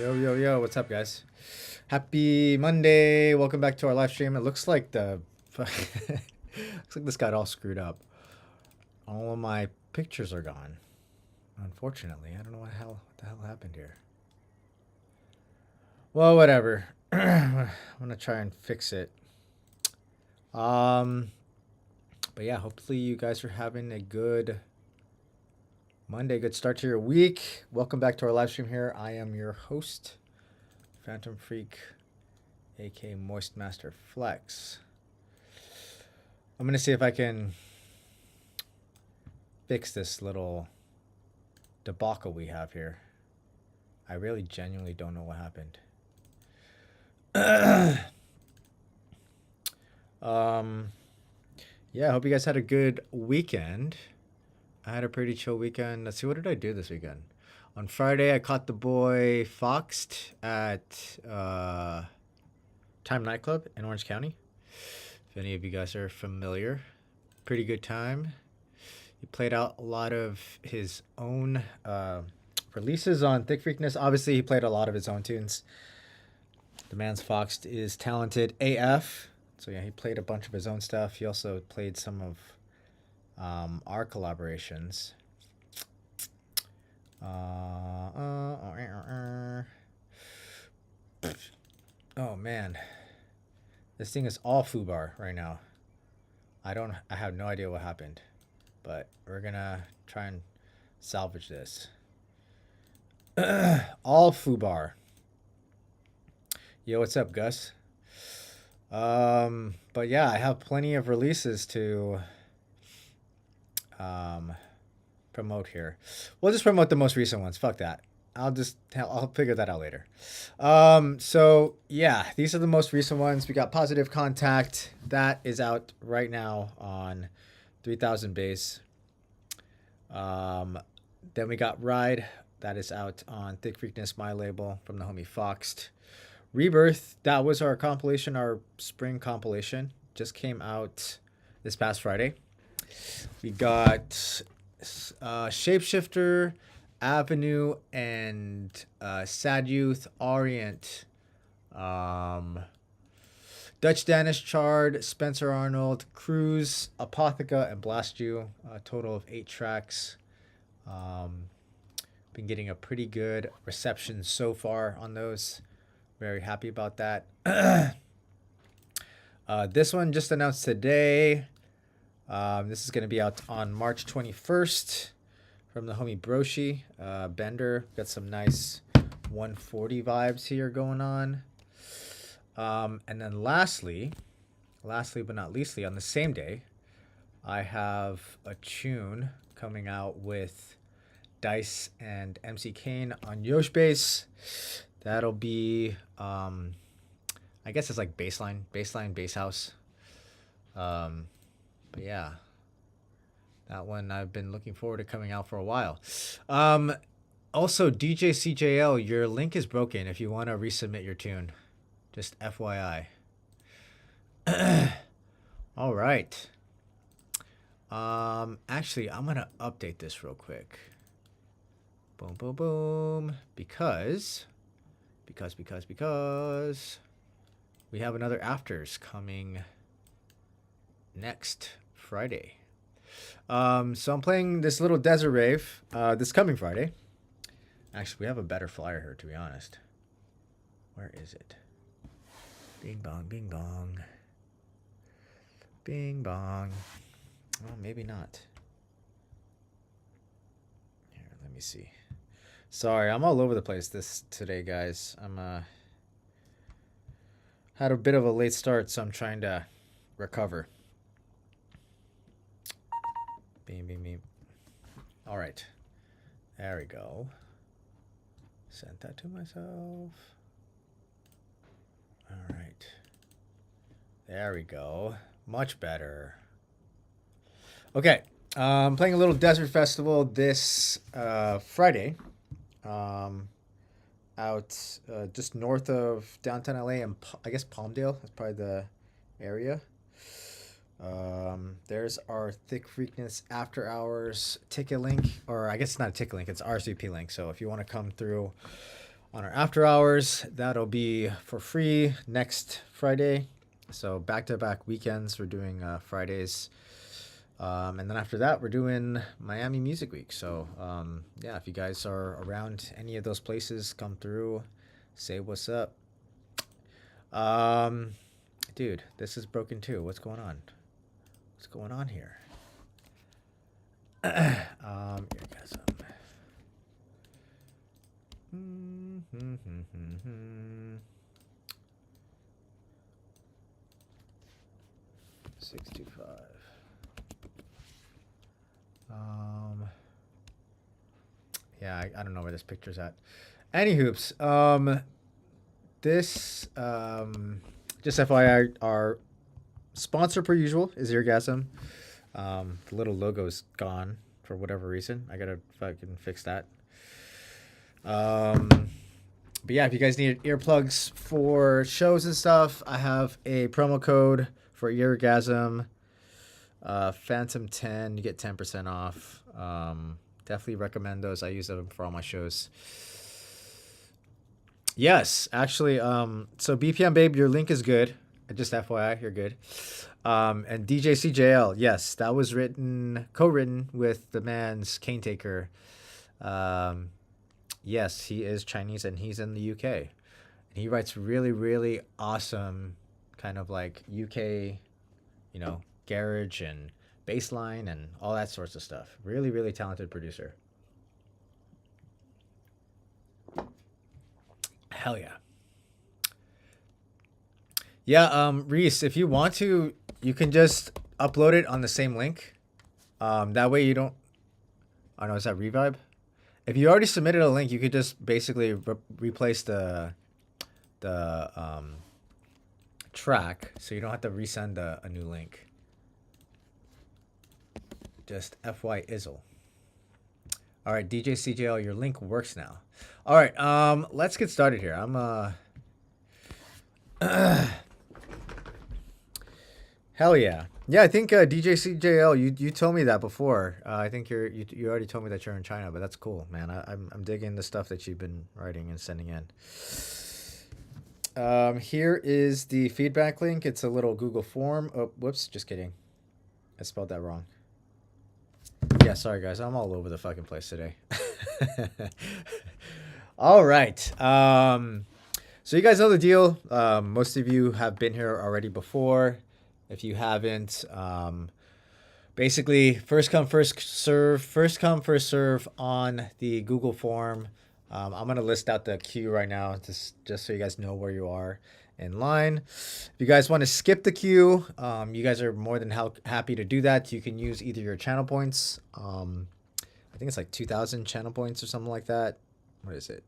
Yo, what's up, guys? Happy Monday. Welcome back to our live stream. It looks like looks like this got all screwed up. All of my pictures are gone. Unfortunately, I don't know what the hell happened here. Well, whatever. I'm gonna try and fix it. But yeah, hopefully you guys are having a good Monday, good start to your week. Welcome back to our live stream here. I am your host, Phantom Freak, aka Moist Master Flex. I'm gonna see if I can fix this little debacle we have here. I really genuinely don't know what happened. Yeah, I hope you guys had a good weekend. I had a pretty chill weekend. Let's see, what did I do this weekend? On Friday, I caught the boy Foxed at Time Nightclub in Orange County. If any of you guys are familiar, pretty good time. He played out a lot of his own releases on Thick Freakness. Obviously, he played a lot of his own tunes. The man's Foxed is talented AF. So yeah, he played a bunch of his own stuff. He also played some of our collaborations. Oh man, this thing is all foobar right now. I have no idea what happened, but we're gonna try and salvage this. All foobar. Yo, what's up, Gus? But yeah, I have plenty of releases to promote here. We'll just promote the most recent ones. Fuck that. I'll figure that out later. So yeah, these are the most recent ones. We got Positive Contact. That is out right now on 3000 Bass. Then we got Ride. That is out on Thick Freakness, my label, from the homie Foxed. Rebirth, that was our compilation, our spring compilation. Just came out this past Friday. We got Shapeshifter, Avenue, and Sad Youth, Orient, Dutch Danish Chard, Spencer Arnold, Cruz, Apotheca, and Blast You. A total of 8 tracks. Been getting a pretty good reception so far on those. Very happy about that. This one just announced today. This is going to be out on March 21st from the homie Broshi. Bender. Got some nice 140 vibes here going on. And then lastly but not leastly, on the same day, I have a tune coming out with Dice and MC Kane on Yosh Bass. That'll be, I guess it's like baseline bass house. But yeah, that one I've been looking forward to coming out for a while. Also, DJ CJL, your link is broken if you want to resubmit your tune. Just FYI. All right. Actually, I'm going to update this real quick. Boom. Because we have another Afters coming next Friday. So I'm playing this little desert rave this coming Friday. Actually, we have a better flyer here, to be honest. Where is it? Bing bong, bing bong. Bing bong. Well, maybe not. Here, let me see. Sorry, I'm all over the place today, guys. I'm had a bit of a late start, so I'm trying to recover. Beam. All right. There we go. Sent that to myself. All right. There we go. Much better. Okay. I'm playing a little Desert Festival this Friday. Out just north of downtown LA and I guess Palmdale. That's probably the area. There's our Thick Freakness After Hours ticket link, or I guess it's not a ticket link, it's RSVP link. So if you want to come through on our after hours. That'll be for free next Friday. So back-to-back weekends, we're doing Fridays. And then after that, we're doing Miami Music Week. So yeah, if you guys are around any of those places, come through, say what's up. Dude, this is broken too. What's going on? What's going on here? Orgasm. 625. Yeah, I don't know where this picture's at. Any hoops. This just FYI, our sponsor per usual is Eargasm. The little logo's gone for whatever reason. I gotta fucking fix that. But yeah, if you guys need earplugs for shows and stuff, I have a promo code for Eargasm. Phantom 10, you get 10% off. Definitely recommend those. I use them for all my shows. Yes, actually, so BPM Babe, your link is good. Just FYI, you're good. And DJ CJL, yes, that was co-written with the man's Cane Taker. Yes, he is Chinese and he's in the UK. And he writes really, really awesome kind of like UK, garage and bassline and all that sorts of stuff. Really, really talented producer. Hell yeah. Yeah, Reese, if you want to, you can just upload it on the same link. That way you don't... Oh no, is that Revibe? If you already submitted a link, you could just basically replace the track, so you don't have to resend a new link. Just FY Izzle. All right, DJ CJL, your link works now. All right, let's get started here. Hell yeah. Yeah, I think DJ CJL, you told me that before. I think you already told me that you're in China, but that's cool, man. I'm digging the stuff that you've been writing and sending in. Here is the feedback link. It's a little Google form. Oh, whoops, just kidding. I spelled that wrong. Yeah, sorry guys, I'm all over the fucking place today. All right. So you guys know the deal. Most of you have been here already before. If you haven't, basically first come, first serve on the Google form. I'm going to list out the queue right now just so you guys know where you are in line. If you guys want to skip the queue, you guys are more than happy to do that. You can use either your channel points. I think it's like 2,000 channel points or something like that. What is it?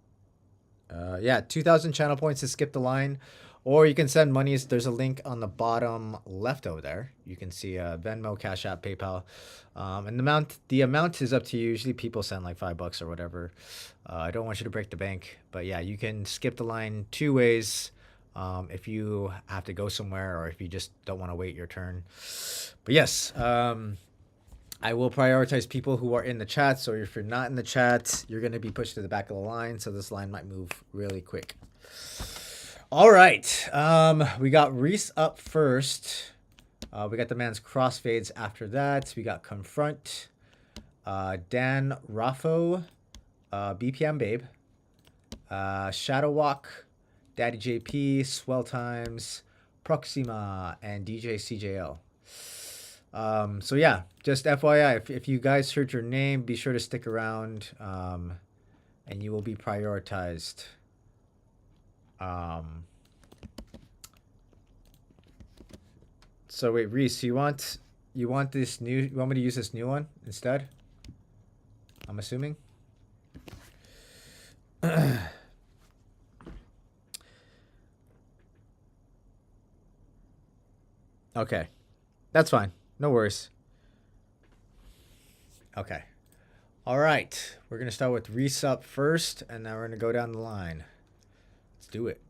Yeah, 2,000 channel points to skip the line. Or you can send monies. There's a link on the bottom left over there. You can see Venmo, Cash App, PayPal. And the amount is up to you. Usually people send like $5 or whatever. I don't want you to break the bank. But yeah, you can skip the line two ways if you have to go somewhere or if you just don't want to wait your turn. But yes, I will prioritize people who are in the chat. So if you're not in the chat, you're going to be pushed to the back of the line. So this line might move really quick. All right, we got Reese up first. We got the man's Crossfades after that. We got Confront, Dan Raffo, BPM Babe, Shadow Walk, Daddy JP, Swell Times, Proxima, and DJ CJL. So yeah, just FYI, if you guys heard your name, be sure to stick around, and you will be prioritized. So wait, Reese, you want this new? You want me to use this new one instead? I'm assuming. Okay, that's fine. No worries. Okay. All right, we're gonna start with Reese up first, and then we're gonna go down the line. Let's do it.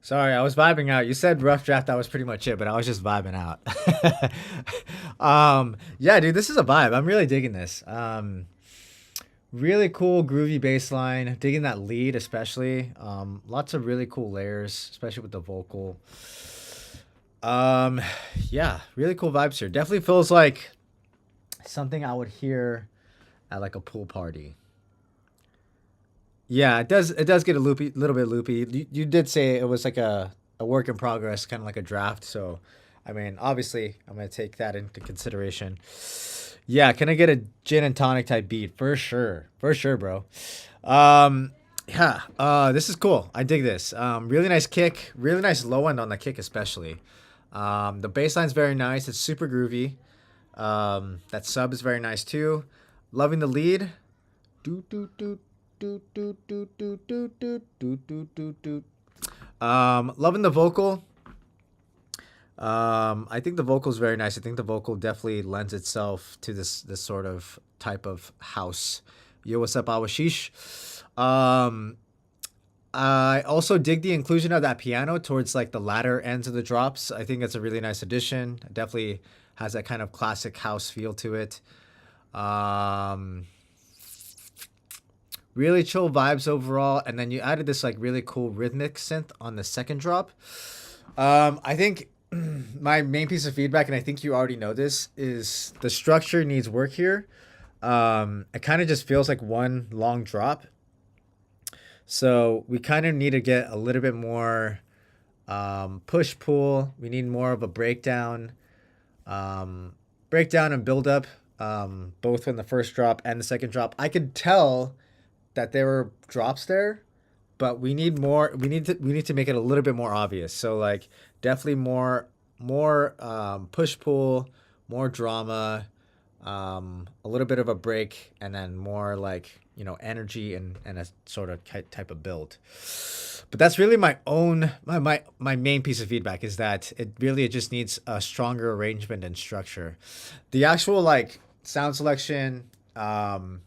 Sorry, I was vibing out. You said rough draft, that was pretty much it, but I was just vibing out. Yeah, dude, this is a vibe. I'm really digging this. Really cool, groovy bass line. Digging that lead, especially. Lots of really cool layers, especially with the vocal. Um, yeah, really cool vibes here. Definitely feels like something I would hear at like a pool party. Yeah, it does. It does get a loopy, little bit loopy. You did say it was like a work in progress, kind of like a draft. So, I mean, obviously, I'm gonna take that into consideration. Yeah, can I get a gin and tonic type beat for sure, bro. Um, yeah, this is cool. I dig this. Really nice kick, really nice low end on the kick, especially. The bass line's very nice. It's super groovy. That sub is very nice too. Loving the lead. Do do do do do do do do do do do do do. Loving the vocal. I think the vocal is very nice. I think the vocal definitely lends itself to this sort of type of house. Yo, what's up, Awashish? Um, I also dig the inclusion of that piano towards like the latter ends of the drops. I think it's a really nice addition. It definitely has that kind of classic house feel to it. Um, Really chill vibes overall, and then you added this like really cool rhythmic synth on the second drop. I think my main piece of feedback, and I think you already know this, is the structure needs work here. It kind of just feels like one long drop. So we kind of need to get a little bit more push pull. We need more of a breakdown, breakdown and build up, both in the first drop and the second drop. I could tell that there were drops there, but we need more. We need to make it a little bit more obvious. So like definitely more push pull, more drama, a little bit of a break, and then more like energy and a sort of type of build. But that's really my own my main piece of feedback is that it just needs a stronger arrangement and structure. The actual like sound selection, sound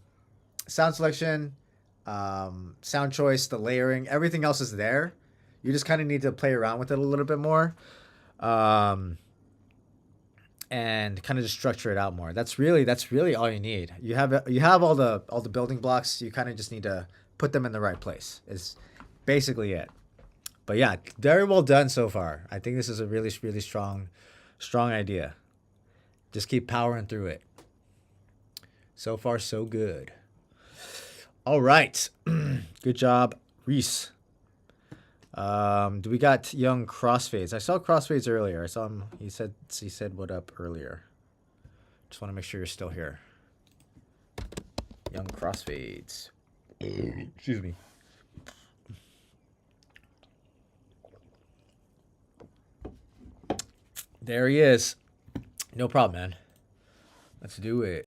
selection, sound choice, the layering, everything else is there. You just kind of need to play around with it a little bit more, um, and kind of just structure it out more. That's really all you need. You have all the building blocks. You kind of just need to put them in the right place. Is basically it. But yeah, very well done so far. I think this is a really strong idea. Just keep powering through it. So far, so good. All right. Good job, Reese. Do we got young Crossfades? I saw Crossfades earlier. I saw him. He said what up earlier. Just want to make sure you're still here. Young Crossfades. Excuse me. There he is. No problem, man. Let's do it.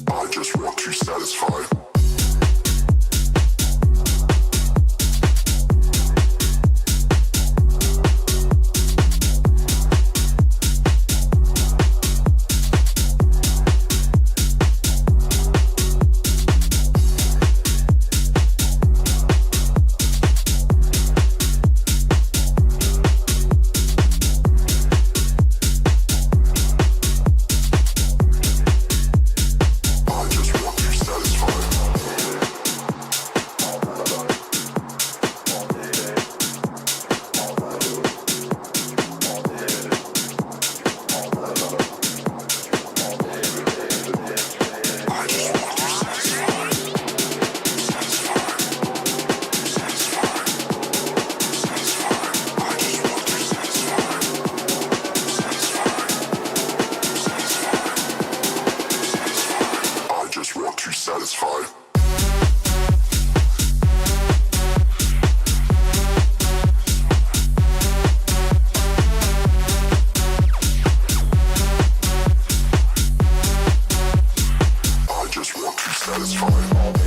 I just want to satisfy. I just want to satisfy. I just want to satisfy. I just want to satisfy. I just want to satisfy. you satisfied all day.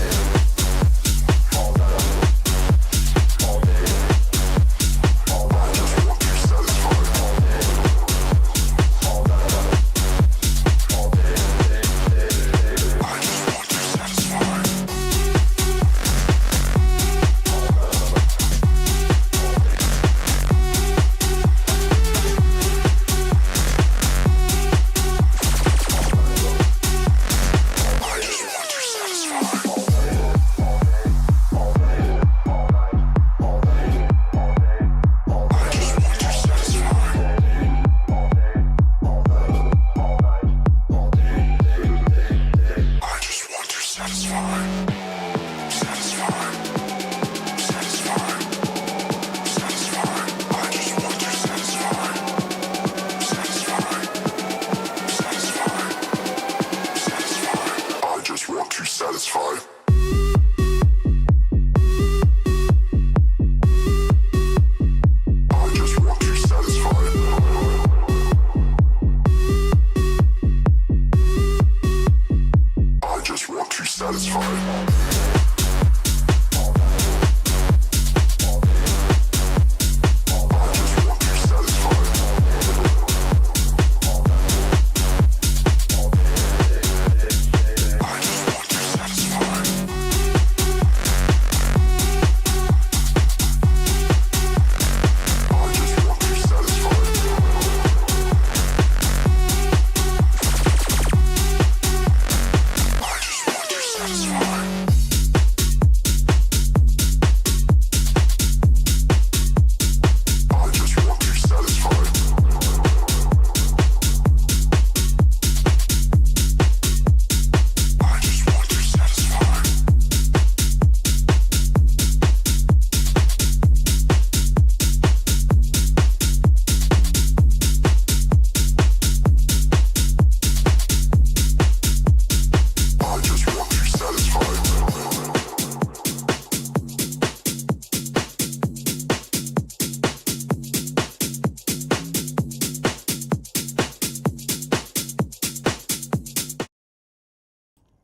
Satisfied. I just want you satisfied. I just want you satisfied.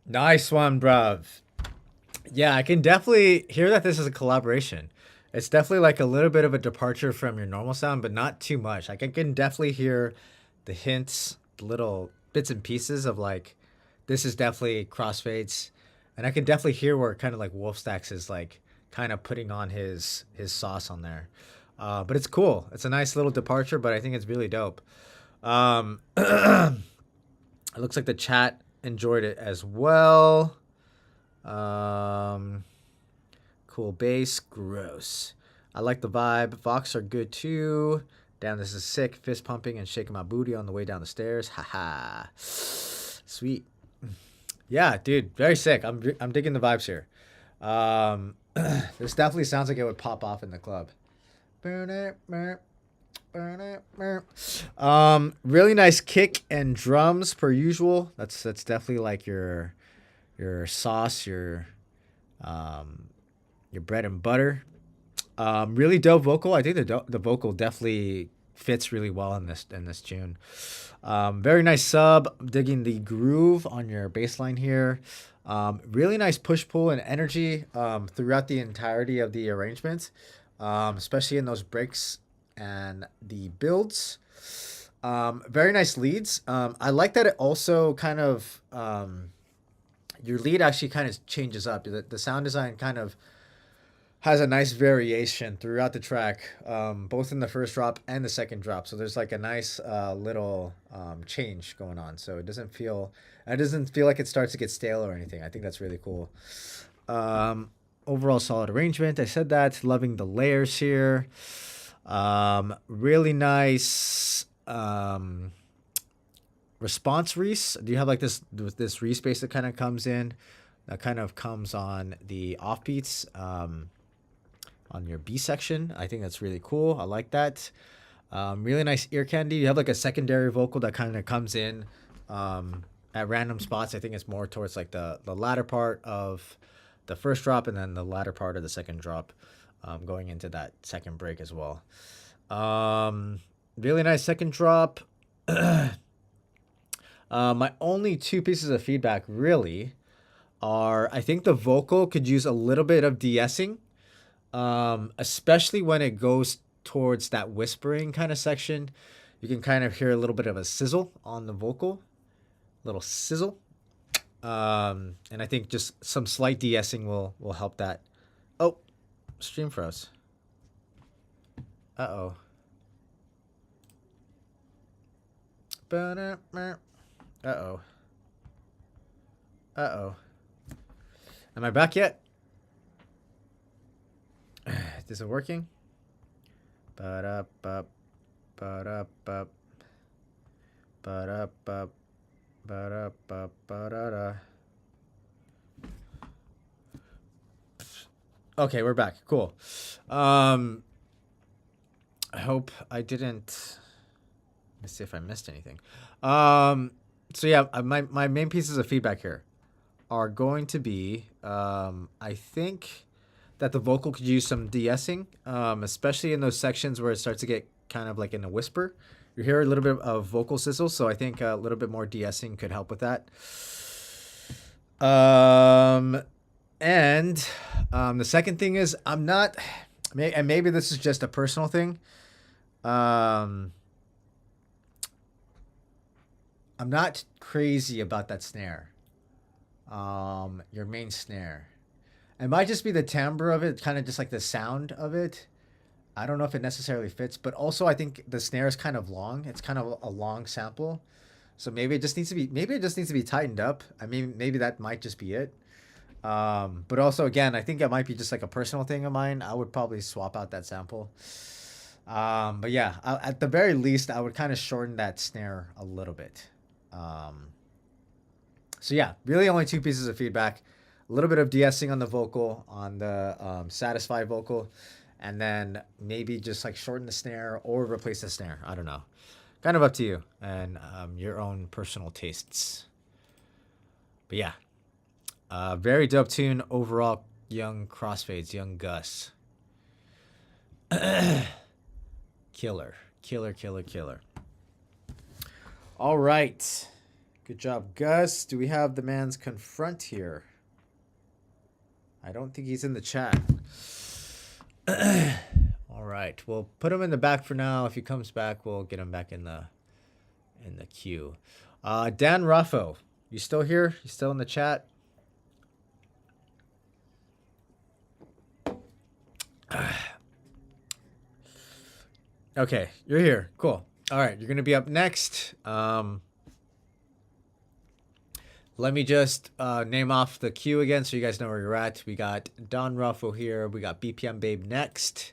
Nice one, bruv. Yeah, I can definitely hear that this is a collaboration. It's definitely like a little bit of a departure from your normal sound, but not too much. Like I can definitely hear the hints, the little bits and pieces of like, this is definitely crossfades, and I can definitely hear where kind of like Wolfstacks is like kind of putting on his sauce on there. But it's cool. It's a nice little departure, but I think it's really dope. It looks like the chat enjoyed it as well. Cool bass, gross. I like the vibe. Vox are good too. Damn, this is sick. Fist pumping and shaking my booty on the way down the stairs. Haha. Sweet. Yeah, dude, very sick. I'm digging the vibes here. This definitely sounds like it would pop off in the club. Really nice kick and drums per usual. That's definitely like your sauce, your bread and butter. Really dope vocal. I think the vocal definitely fits really well in this tune. Very nice sub. I'm digging the groove on your bass line here. Really nice push pull and energy throughout the entirety of the arrangement, especially in those breaks and the builds. Very nice leads. I like that it also kind of your lead actually kind of changes up. The sound design kind of has a nice variation throughout the track, both in the first drop and the second drop. So there's like a nice little change going on. So it doesn't feel like it starts to get stale or anything. I think that's really cool. Overall solid arrangement. I said that. Loving the layers here. Really nice response Reese. Do you have like this Reese bass that kind of comes in, that kind of comes on the offbeats on your B section? I think that's really cool. I like that. Really nice ear candy. You have like a secondary vocal that kind of comes in at random spots. I think it's more towards like the latter part of the first drop and then the latter part of the second drop, going into that second break as well. Really nice second drop. My only two pieces of feedback really are I think the vocal could use a little bit of de-essing, especially when it goes towards that whispering kind of section. You can kind of hear a little bit of a sizzle on the vocal, little sizzle. And I think just some slight de-essing will help that. Oh, stream froze. Uh-oh. Uh-oh. Uh-oh. Am I back yet? Is it working? Ba-da-ba, ba-da-ba, ba-da-ba, ba-da-ba, ba-da-da. Okay, we're back. Cool. I hope I didn't... Let's see if I missed anything. So yeah, my main pieces of feedback here are going to be, I think that the vocal could use some de-essing, especially in those sections where it starts to get kind of like in a whisper. You hear a little bit of vocal sizzle, so I think a little bit more de-essing could help with that. And the second thing is I'm not, and maybe this is just a personal thing. I'm not crazy about that snare. Your main snare. It might just be the timbre of it, kind of just like the sound of it. I don't know if it necessarily fits, but also I think the snare is kind of long. It's kind of a long sample. So maybe it just needs to be tightened up. I mean, maybe that might just be it. But also again, I think it might be just like a personal thing of mine. I would probably swap out that sample. But yeah, at the very least, I would kind of shorten that snare a little bit. So yeah, really only two pieces of feedback. A little bit of de-essing on the vocal, on the Satisfy vocal, and then maybe just like shorten the snare or replace the snare. I don't know. Kind of up to you and your own personal tastes. But yeah, very dope tune overall. Young Crossfades, Young Gus. Killer. All right. Good job, Gus. Do we have the man's confront here? I don't think he's in the chat. All right. We'll put him in the back for now. If he comes back, we'll get him back in the queue. Dan Raffo, you still here? You still in the chat? Okay, you're here. Cool. All right, you're going to be up next. Let me just name off the queue again so you guys know where you're at. We got Don Ruffo here. We got BPM Babe next.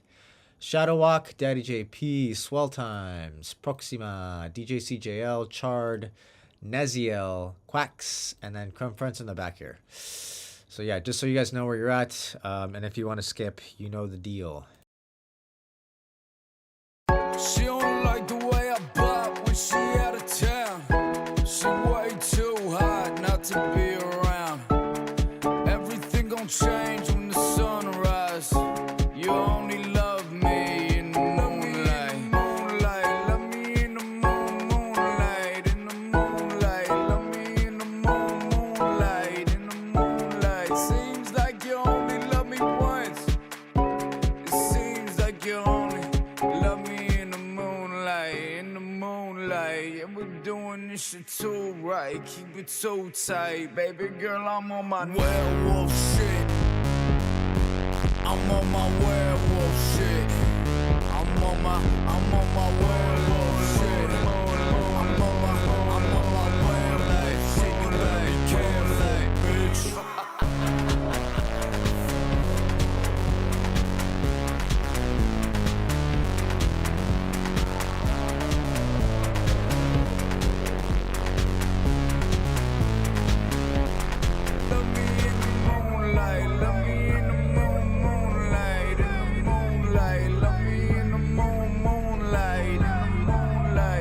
Shadowwalk, Daddy JP, Swell Times, Proxima, DJ CJL, Chard, Neziel, Quacks, and then Crumb Friends in the back here. So yeah, just so you guys know where you're at. And if you want to skip, you know the deal. She don't like the way I bop when she out of town. She way too hot not to be around. Everything gon' change when the sun rise. You only love me in the moonlight. Moonlight, love me in the moonlight. In the moonlight, love me in the moonlight. In the moonlight, seems like you only love me once. It seems like you only love me. Yeah, we're doing this shit too right. Keep it too tight, baby girl. I'm on my werewolf shit. I'm on my werewolf shit. I'm on my werewolf shit. I'm on my werewolf shit. You let me care, bitch.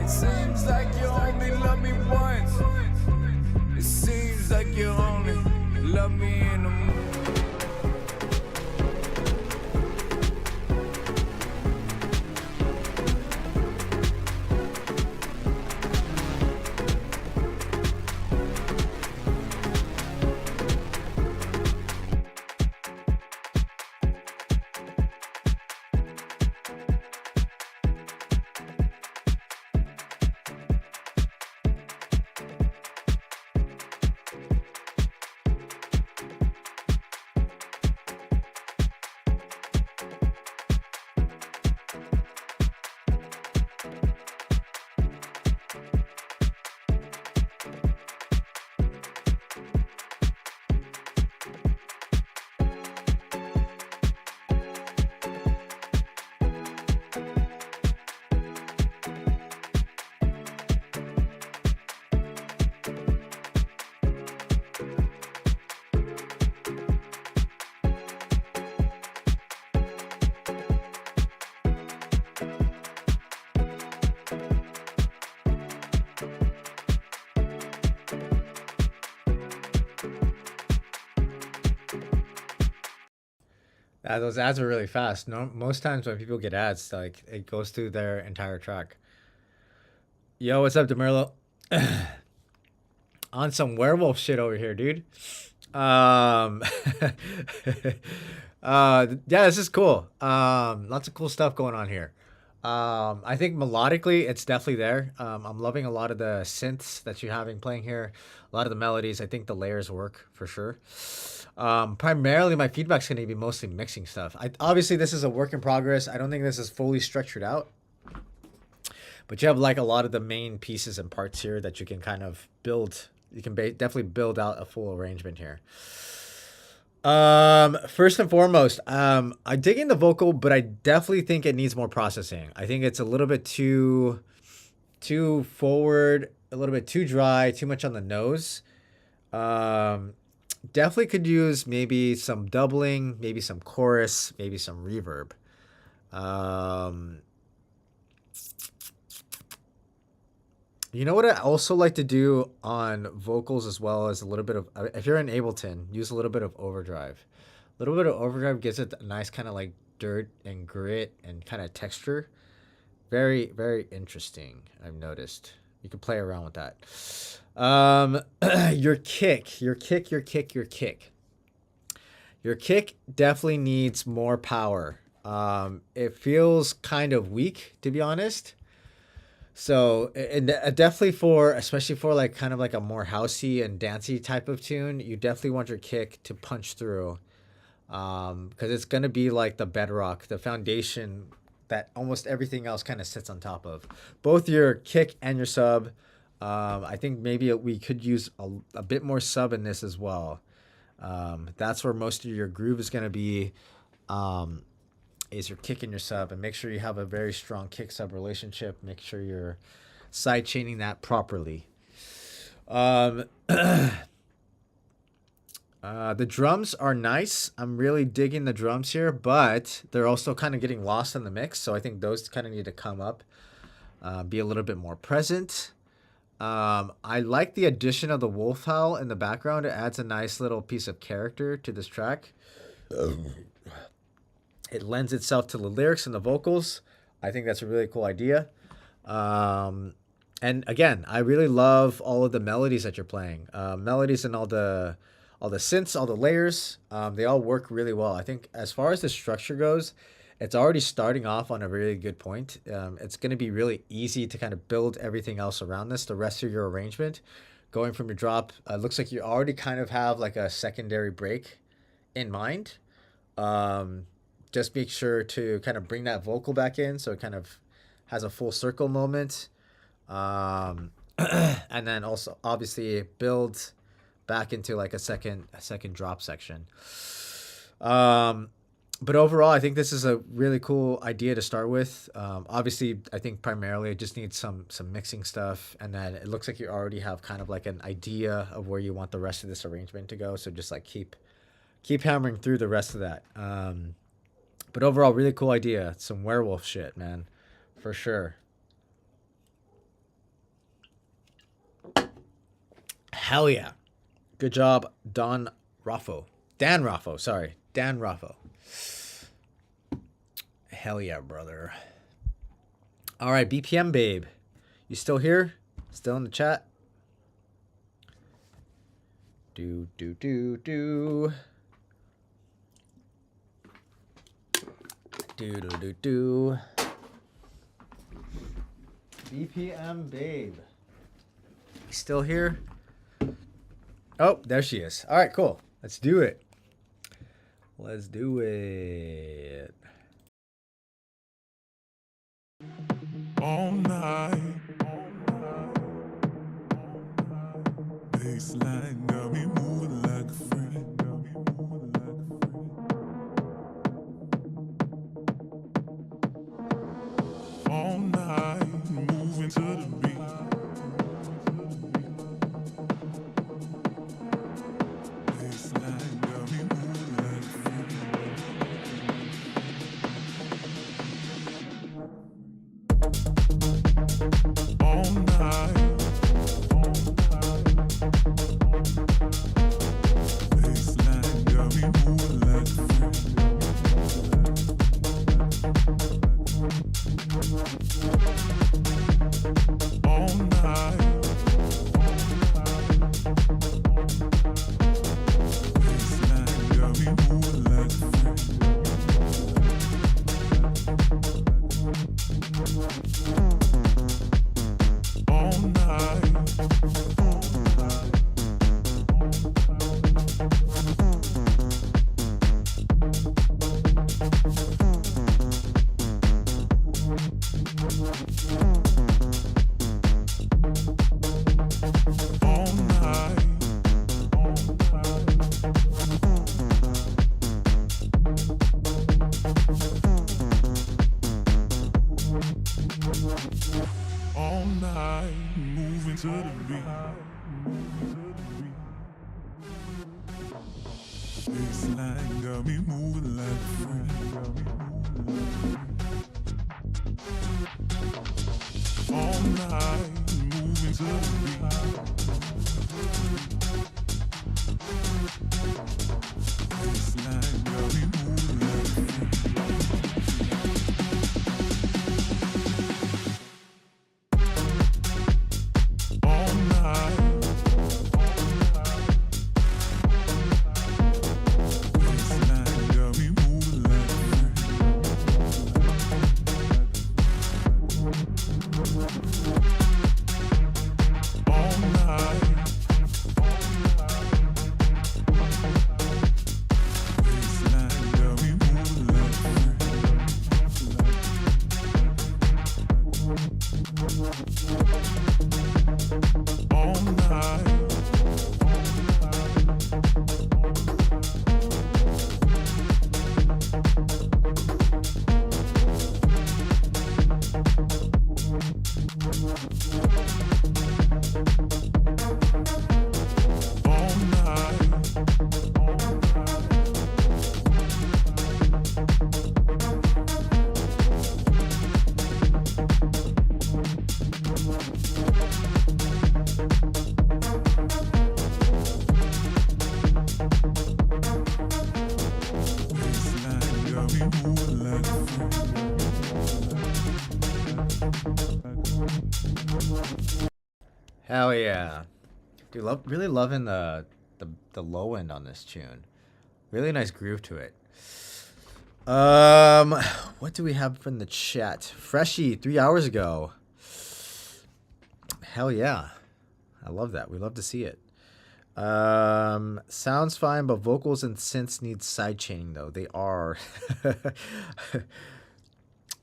Seems like you only love me once. It seems like you only love me in the moon. Those ads are really fast. No, most times when people get ads, like it goes through their entire track. Yo, what's up, Demerlo? On some werewolf shit over here, dude. Um, yeah, this is cool. Lots of cool stuff going on here. I think melodically, it's definitely there. I'm loving a lot of the synths that you're having playing here. A lot of the melodies. I think the layers work for sure. Primarily, my feedback's going to be mostly mixing stuff. Obviously, this is a work in progress. I don't think this is fully structured out. But you have like a lot of the main pieces and parts here that you can kind of build. You can definitely build out a full arrangement here. First and foremost, I dig in the vocal, but I definitely think it needs more processing. I think it's a little bit too forward, a little bit too dry, too much on the nose. Definitely could use maybe some doubling, maybe some chorus, maybe some reverb. You know what I also like to do on vocals as well as a little bit of, if you're in Ableton, use a little bit of overdrive. A little bit of overdrive gives it a nice kind of like dirt and grit and kind of texture. Very, very interesting, I've noticed. You can play around with that. Your kick. Your kick definitely needs more power. It feels kind of weak, to be honest. So and definitely especially for like kind of like a more housey and dancey type of tune, you definitely want your kick to punch through, because it's gonna be like the bedrock, the foundation that almost everything else kind of sits on top of. Both your kick and your sub. I think maybe we could use a bit more sub in this as well. That's where most of your groove is gonna be. Is your kick and your sub, and make sure you have a very strong kick sub relationship. Make sure you're side chaining that properly. The drums are nice. I'm really digging the drums here, but they're also kind of getting lost in the mix. So I think those kind of need to come up, be a little bit more present. I like the addition of the wolf howl in the background. It adds a nice little piece of character to this track. It lends itself to the lyrics and the vocals. I think that's a really cool idea. And again, I really love all of the melodies that you're playing. Melodies and all the synths, all the layers, they all work really well. I think as far as the structure goes, it's already starting off on a really good point. It's going to be really easy to kind of build everything else around this, the rest of your arrangement. Going from your drop, looks like you already kind of have like a secondary break in mind. Just make sure to kind of bring that vocal back in so it kind of has a full circle moment. And then also obviously build back into like a second drop section. But overall, I think this is a really cool idea to start with. Obviously, I think primarily it just needs some mixing stuff, and then it looks like you already have kind of like an idea of where you want the rest of this arrangement to go. So just like keep hammering through the rest of that. But overall, really cool idea. Some werewolf shit, man. For sure. Hell yeah. Good job, Dan Raffo, sorry. Dan Raffo. Hell yeah, brother. All right, BPM Babe. You still here? Still in the chat? Do. Do. BPM Babe. Still here? Oh, there she is. All right, cool. Let's do it. All night. Baseline got me moving like a freak. All night, moving to the beat. Baseline got me moving like a freak. All night. to the beat. Baseline got me moving like a freak. All night, moving to the beat. Baseline got me moving like a freak. All night. Baseline got me moving like a freak. All night. Baseline got me moving like a freak. All night. All night. Baseline got me moving like a freak. Hell yeah. Dude, really loving the low end on this tune. Really nice groove to it. What do we have from the chat? Freshie, 3 hours ago. Hell yeah. I love that. We love to see it. Sounds fine, but vocals and synths need sidechaining though. They are.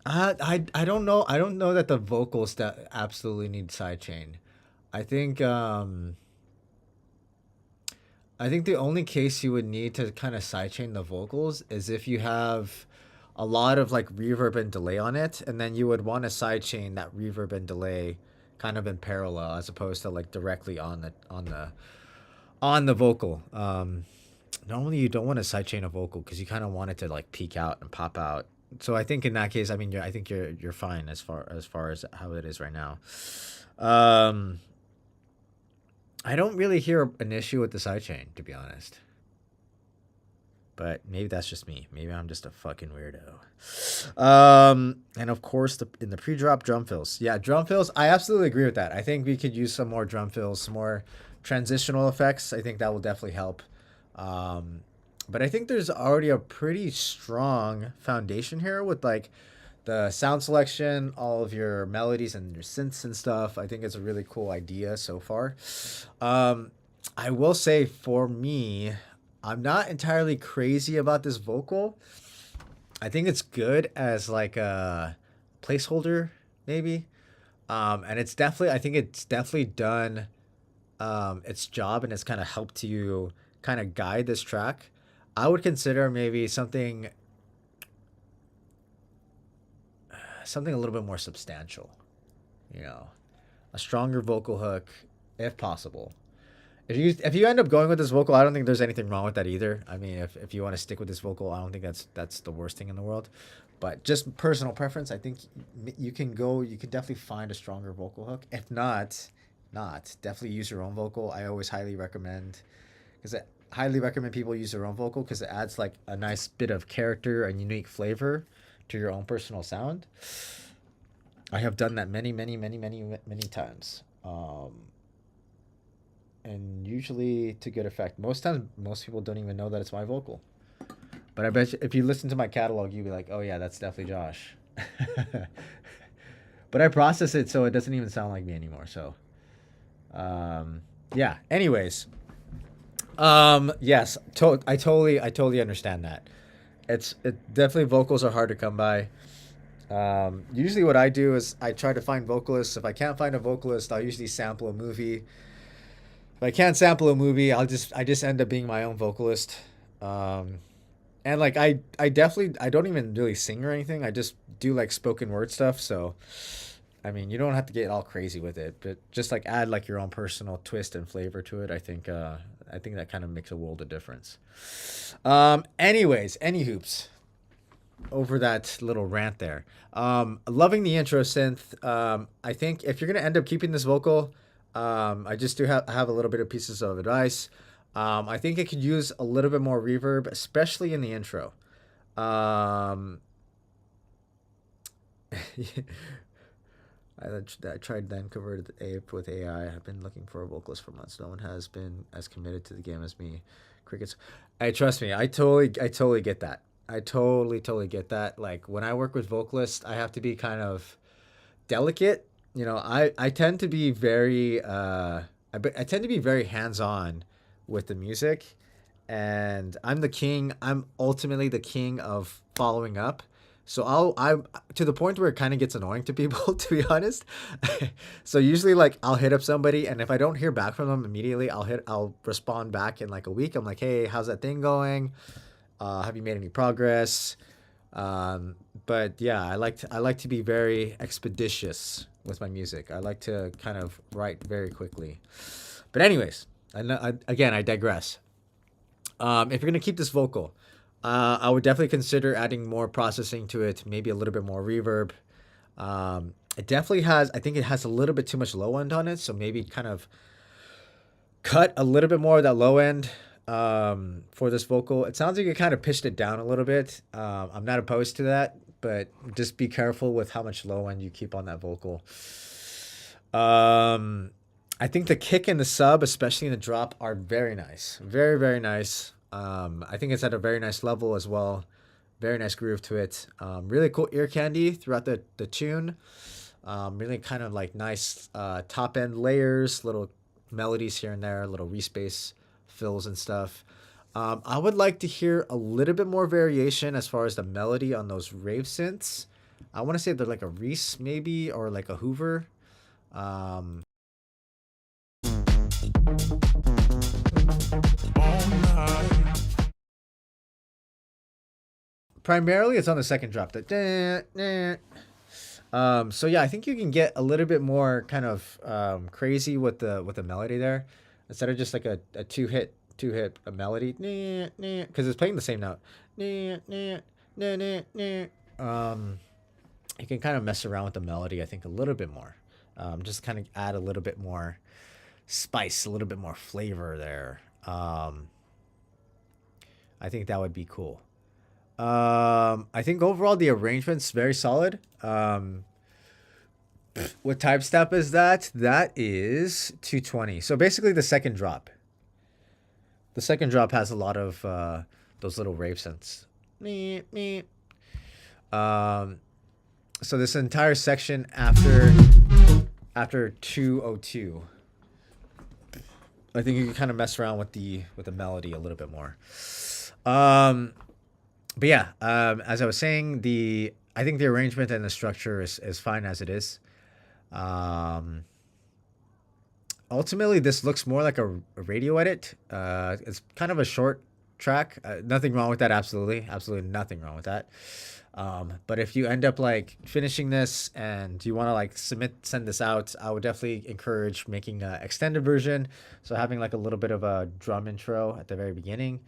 I don't know. I don't know that the vocals that absolutely need sidechain. I think the only case you would need to kind of sidechain the vocals is if you have a lot of like reverb and delay on it, and then you would want to sidechain that reverb and delay kind of in parallel as opposed to like directly on the vocal. Normally you don't want to sidechain a vocal because you kind of want it to like peak out and pop out. So I think in that case, I mean, I think you're fine as far as how it is right now. I don't really hear an issue with the sidechain, to be honest. But maybe that's just me. Maybe I'm just a fucking weirdo. And of course, in the pre-drop drum fills. Yeah, drum fills. I absolutely agree with that. I think we could use some more drum fills, some more transitional effects. I think that will definitely help. But I think there's already a pretty strong foundation here with like the sound selection, all of your melodies and your synths and stuff. I think it's a really cool idea so far. I will say for me, I'm not entirely crazy about this vocal. I think it's good as like a placeholder maybe. And it's definitely, I think it's definitely done its job, and it's kind of helped you kind of guide this track. I would consider maybe something a little bit more substantial, you know, a stronger vocal hook if possible. If you end up going with this vocal, I don't think there's anything wrong with that either. I mean, if you want to stick with this vocal, I don't think that's the worst thing in the world. But just personal preference, I think you can definitely find a stronger vocal hook. If not, definitely use your own vocal. I always highly recommend people use their own vocal because it adds like a nice bit of character and unique flavor to your own personal sound. I have done that many times. And usually to good effect. Most times, most people don't even know that it's my vocal. But I bet you, if you listen to my catalog, you'll be like, oh yeah, that's definitely Josh. But I process it so it doesn't even sound like me anymore. So, yeah. Anyways, yes, I totally understand that. It definitely, vocals are hard to come by. Usually what I do is I try to find vocalists. If I can't find a vocalist, I'll usually sample a movie. If I can't sample a movie, I just end up being my own vocalist. And like I don't even really sing or anything. I just do like spoken word stuff. So I mean, you don't have to get all crazy with it, but just like add like your own personal twist and flavor to it. I think that kind of makes a world of difference. Anyways, any hoops over that little rant there. Loving the intro synth. I think if you're gonna end up keeping this vocal, I just do have a little bit of pieces of advice. I think it could use a little bit more reverb, especially in the intro. I tried then converted Ape with AI. I've been looking for a vocalist for months. No one has been as committed to the game as me. Crickets. I trust me. I totally get that. I totally get that. Like when I work with vocalists, I have to be kind of delicate. You know, I tend to be very I tend to be very hands-on with the music, and I'm the king. I'm ultimately the king of following up. So I'm to the point where it kind of gets annoying to people, to be honest. So usually like I'll hit up somebody, and if I don't hear back from them immediately, I'll respond back in like a week. I'm like, hey, how's that thing going? Have you made any progress? But yeah, I like to be very expeditious with my music. I like to kind of write very quickly. But anyways, again, I digress. If you're gonna keep this vocal, I would definitely consider adding more processing to it, maybe a little bit more reverb. It definitely has, I think it has a little bit too much low end on it, so maybe kind of cut a little bit more of that low end for this vocal. It sounds like you kind of pitched it down a little bit. I'm not opposed to that, but just be careful with how much low end you keep on that vocal. I think the kick and the sub, especially in the drop, are very nice. Very nice. I think it's at a very nice level as well. Very nice groove to it. Really cool ear candy throughout the tune. Really kind of like nice top end layers, little melodies here and there, little respace fills and stuff. I would like to hear a little bit more variation as far as the melody on those rave synths. I want to say they're like a Reese maybe, or like a Hoover. Primarily it's on the second drop. So yeah, I think you can get a little bit more kind of crazy with the melody there, instead of just like a two hit melody, because it's playing the same note. You can kind of mess around with the melody, I think, a little bit more. Just kind of add a little bit more spice, a little bit more flavor there. I think that would be cool. I think overall the arrangement's very solid. What type step is that? That is 220. So basically the second drop. The second drop has a lot of those little rave synths. So this entire section after 202, I think you can kind of mess around with the melody a little bit more. But yeah, as I was saying, I think the arrangement and the structure is fine as it is. Ultimately, this looks more like a radio edit. It's kind of a short track. Nothing wrong with that. Absolutely nothing wrong with that. But if you end up like finishing this and you want to like send this out, I would definitely encourage making an extended version. So having like a little bit of a drum intro at the very beginning.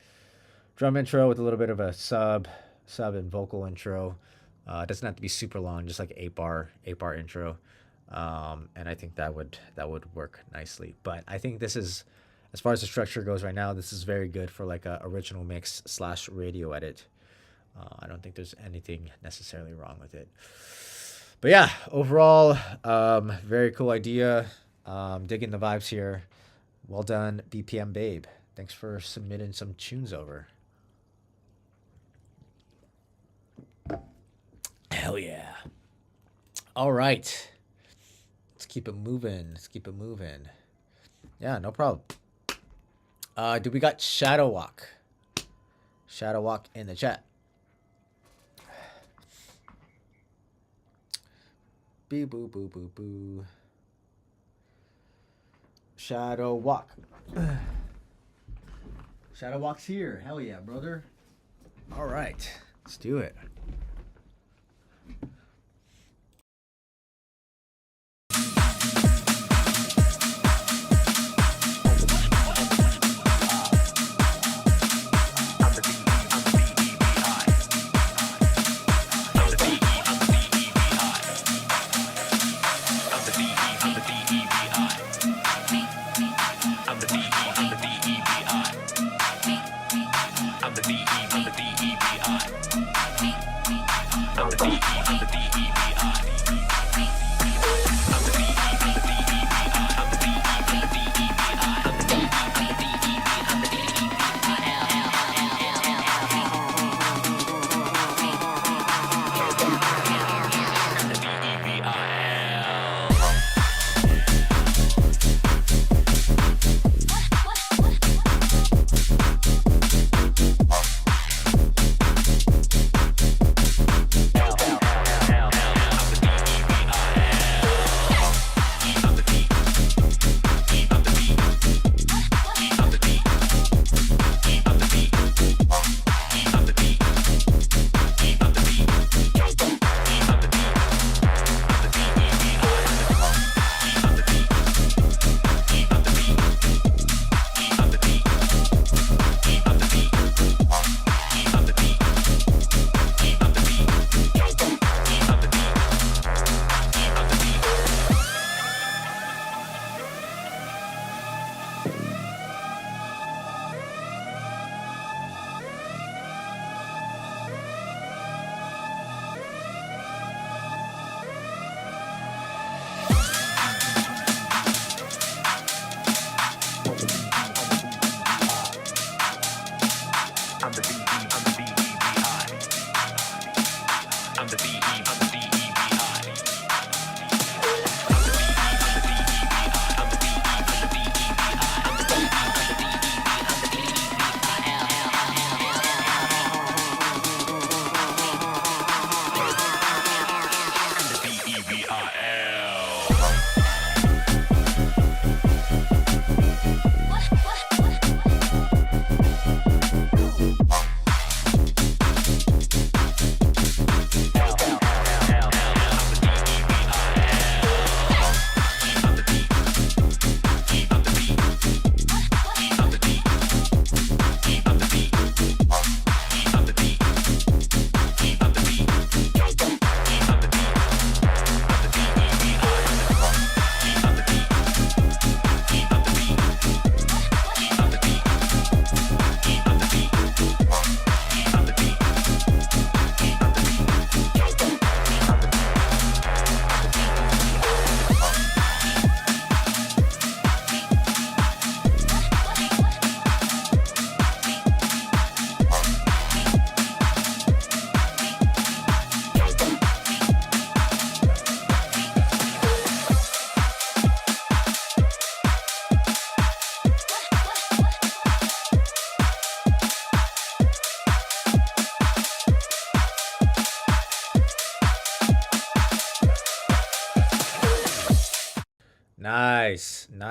Drum intro with a little bit of a sub and vocal intro. It doesn't have to be super long, just like 8-bar intro. And I think that would work nicely. But I think this is, as far as the structure goes right now, this is very good for like a original mix / radio edit. I don't think there's anything necessarily wrong with it. But yeah, overall, very cool idea. Digging the vibes here. Well done, BPM Babe. Thanks for submitting some tunes over. Hell yeah. All right. Let's keep it moving. Yeah, no problem. Do we got Shadow Walk? Shadow Walk in the chat. Bee boo boo boo boo. Shadow Walk. Shadow Walk's here. Hell yeah, brother. All right. Let's do it.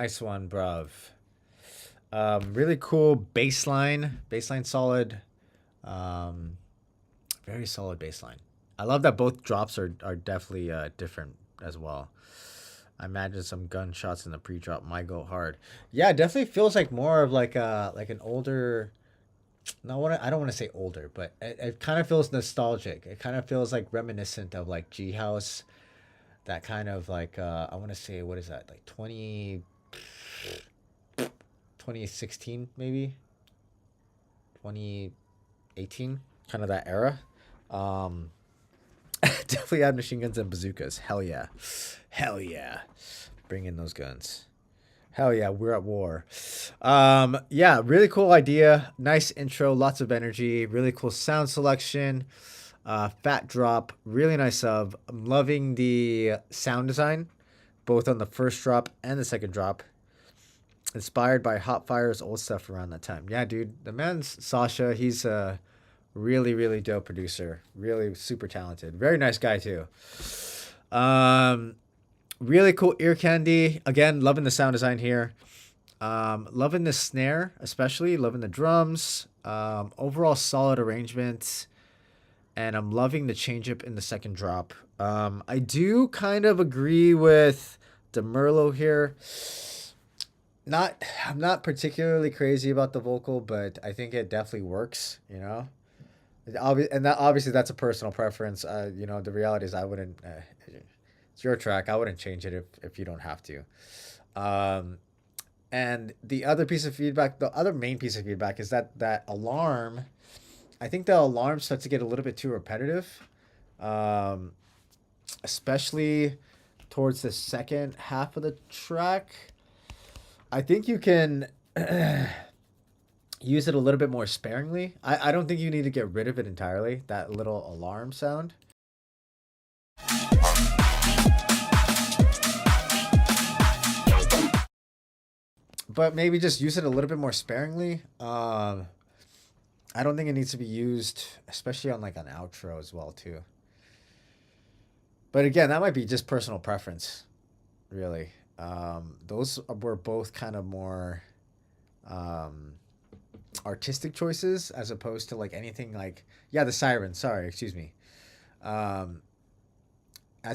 Nice one, bruv. Really cool baseline solid. Very solid baseline. I love that both drops are definitely different as well. I imagine some gunshots in the pre-drop might go hard. Yeah, it definitely feels like more of like an older. No, I don't want to say older, but it kind of feels nostalgic. It kind of feels like reminiscent of like G House. That kind of like I want to say, what is that, like 2016 maybe, 2018, kind of that era. Definitely had machine guns and bazookas. Hell yeah, bring in those guns. Hell yeah, we're at war. Yeah, really cool idea. Nice intro, lots of energy, really cool sound selection. Fat drop, really nice sub. I'm loving the sound design, both on the first drop and the second drop. Inspired by Hot Fire's old stuff around that time. Yeah, dude, the man's Sasha. He's a really dope producer. Really super talented. Very nice guy too. Really cool ear candy. Again, loving the sound design here. Loving the snare, especially. Loving the drums. Overall solid arrangement. And I'm loving the change up in the second drop. I do kind of agree with DeMerlo here. I'm not particularly crazy about the vocal, but I think it definitely works, you know? Obviously that's a personal preference. You know, the reality is I wouldn't, it's your track. I wouldn't change it if you don't have to. And the other piece of feedback, the other main piece of feedback is that alarm. I think the alarm starts to get a little bit too repetitive, especially towards the second half of the track. I think you can use it a little bit more sparingly. I don't think you need to get rid of it entirely, that little alarm sound. But maybe just use it a little bit more sparingly. I don't think it needs to be used, especially on like an outro as well too. But again, that might be just personal preference, really. Those were both kind of more artistic choices as opposed to like anything like, yeah, the siren, sorry, excuse me. As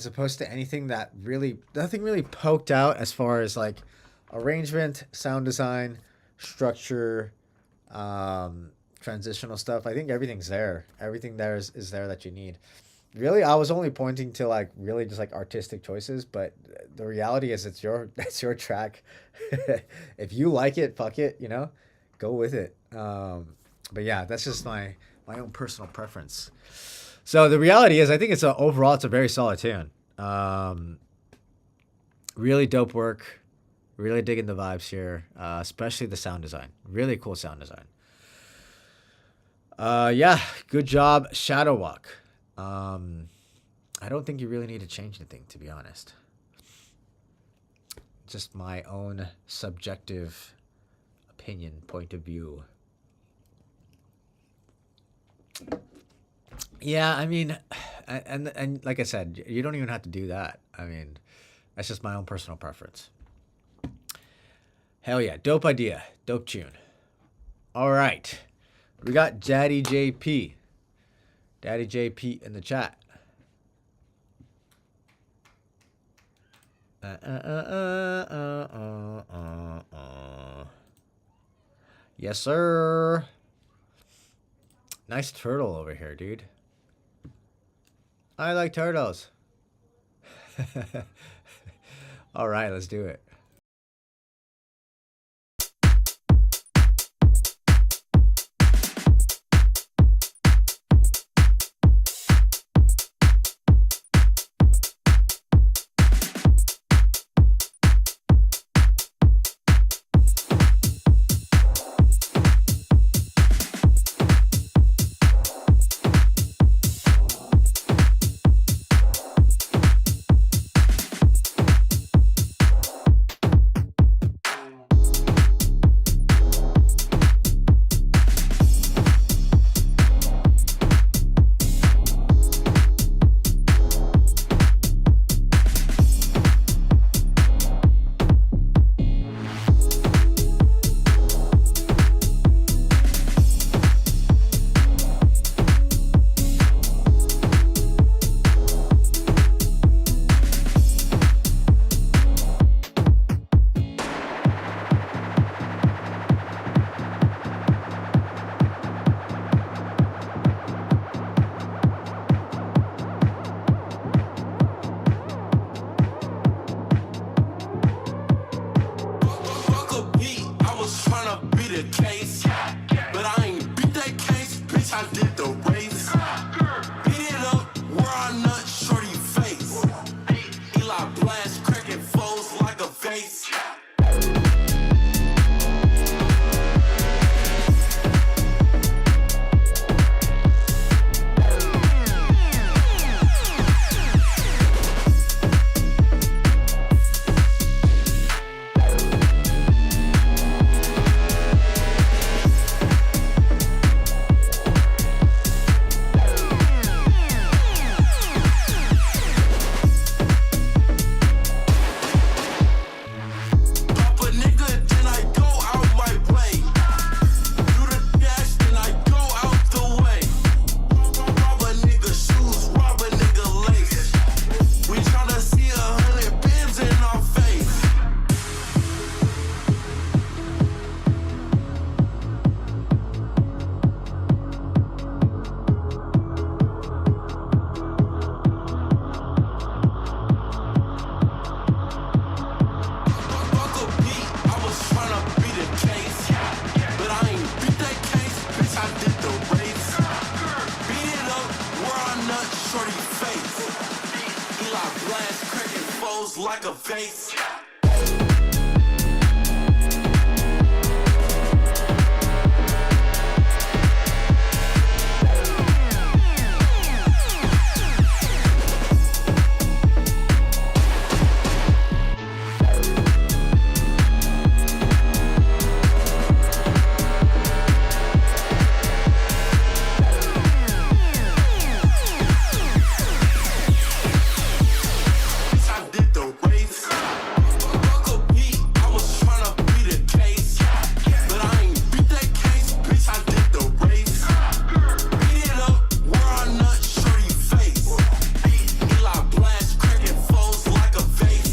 opposed to anything that nothing really poked out as far as like arrangement, sound design, structure, transitional stuff. I think everything's there. Everything there is there that you need. Really, I was only pointing to like really just like artistic choices, but the reality is it's your track. If you like it, fuck it, you know, go with it. But yeah, that's just my own personal preference. So the reality is, I think overall it's a very solid tune. Really dope work. Really digging the vibes here, especially the sound design. Really cool sound design. Yeah, good job, Shadow Walk. I don't think you really need to change anything, to be honest. Just my own subjective opinion, point of view. Yeah, I mean, and like I said, you don't even have to do that. I mean, that's just my own personal preference. Hell yeah, dope idea, dope tune. All right, we got Daddy JP. Daddy JP in the chat. Yes, sir. Nice turtle over here, dude. I like turtles. All right, let's do it. Fuck a beat, I was tryna beat a case. But I ain't beat that case, bitch, I did the race. Beat it up, where I nut shorty face. Eli blast, cracking foes like a vase. Pop a nigga, then I go out my way. Do the dash, then I go out the way. Rob a nigga shoes, rob a nigga lace. We tryna see 100 bins in our face. Fuck a beat, I was tryna beat a case. But I ain't beat that case, bitch, I did the race. Beat it up, where I nut shorty face. Eli blast, cracking foes like a vase. Bitch, I did the race. Fuck a beat, I was tryna beat a case. But I ain't beat that case, bitch, I did the race. Beat it up, where I nut shorty face. Eli blast, cracking foes like a vase.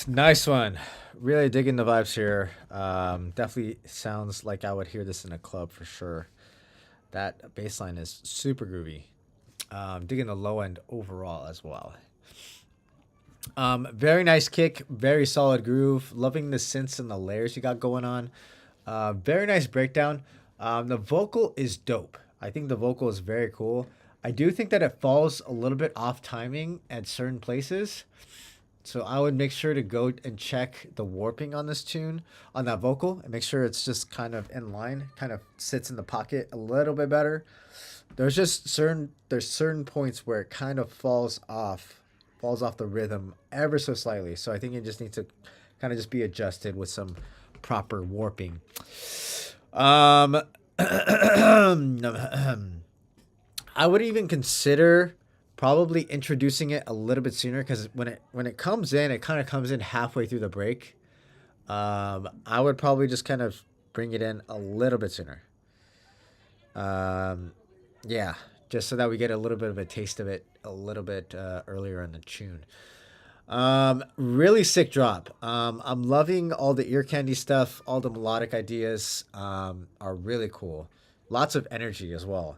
Nice one. Really digging the vibes here. Definitely sounds like I would hear this in a club for sure. That bass line is super groovy. Digging the low end overall as well. Very nice kick, very solid groove. Loving the synths and the layers you got going on. Very nice breakdown. The vocal is dope. I think the vocal is very cool. I do think that it falls a little bit off timing at certain places. So I would make sure to go and check the warping on this tune, on that vocal, and make sure it's just kind of in line, kind of sits in the pocket a little bit better. There's certain points where it kind of falls off the rhythm ever so slightly. So I think it just needs to kind of just be adjusted with some proper warping. I would even consider probably introducing it a little bit sooner, because when it comes in, it kind of comes in halfway through the break. I would probably just kind of bring it in a little bit sooner. Yeah, just so that we get a little bit of a taste of it a little bit earlier in the tune. Really sick drop. I'm loving all the ear candy stuff. All the melodic ideas are really cool. Lots of energy as well.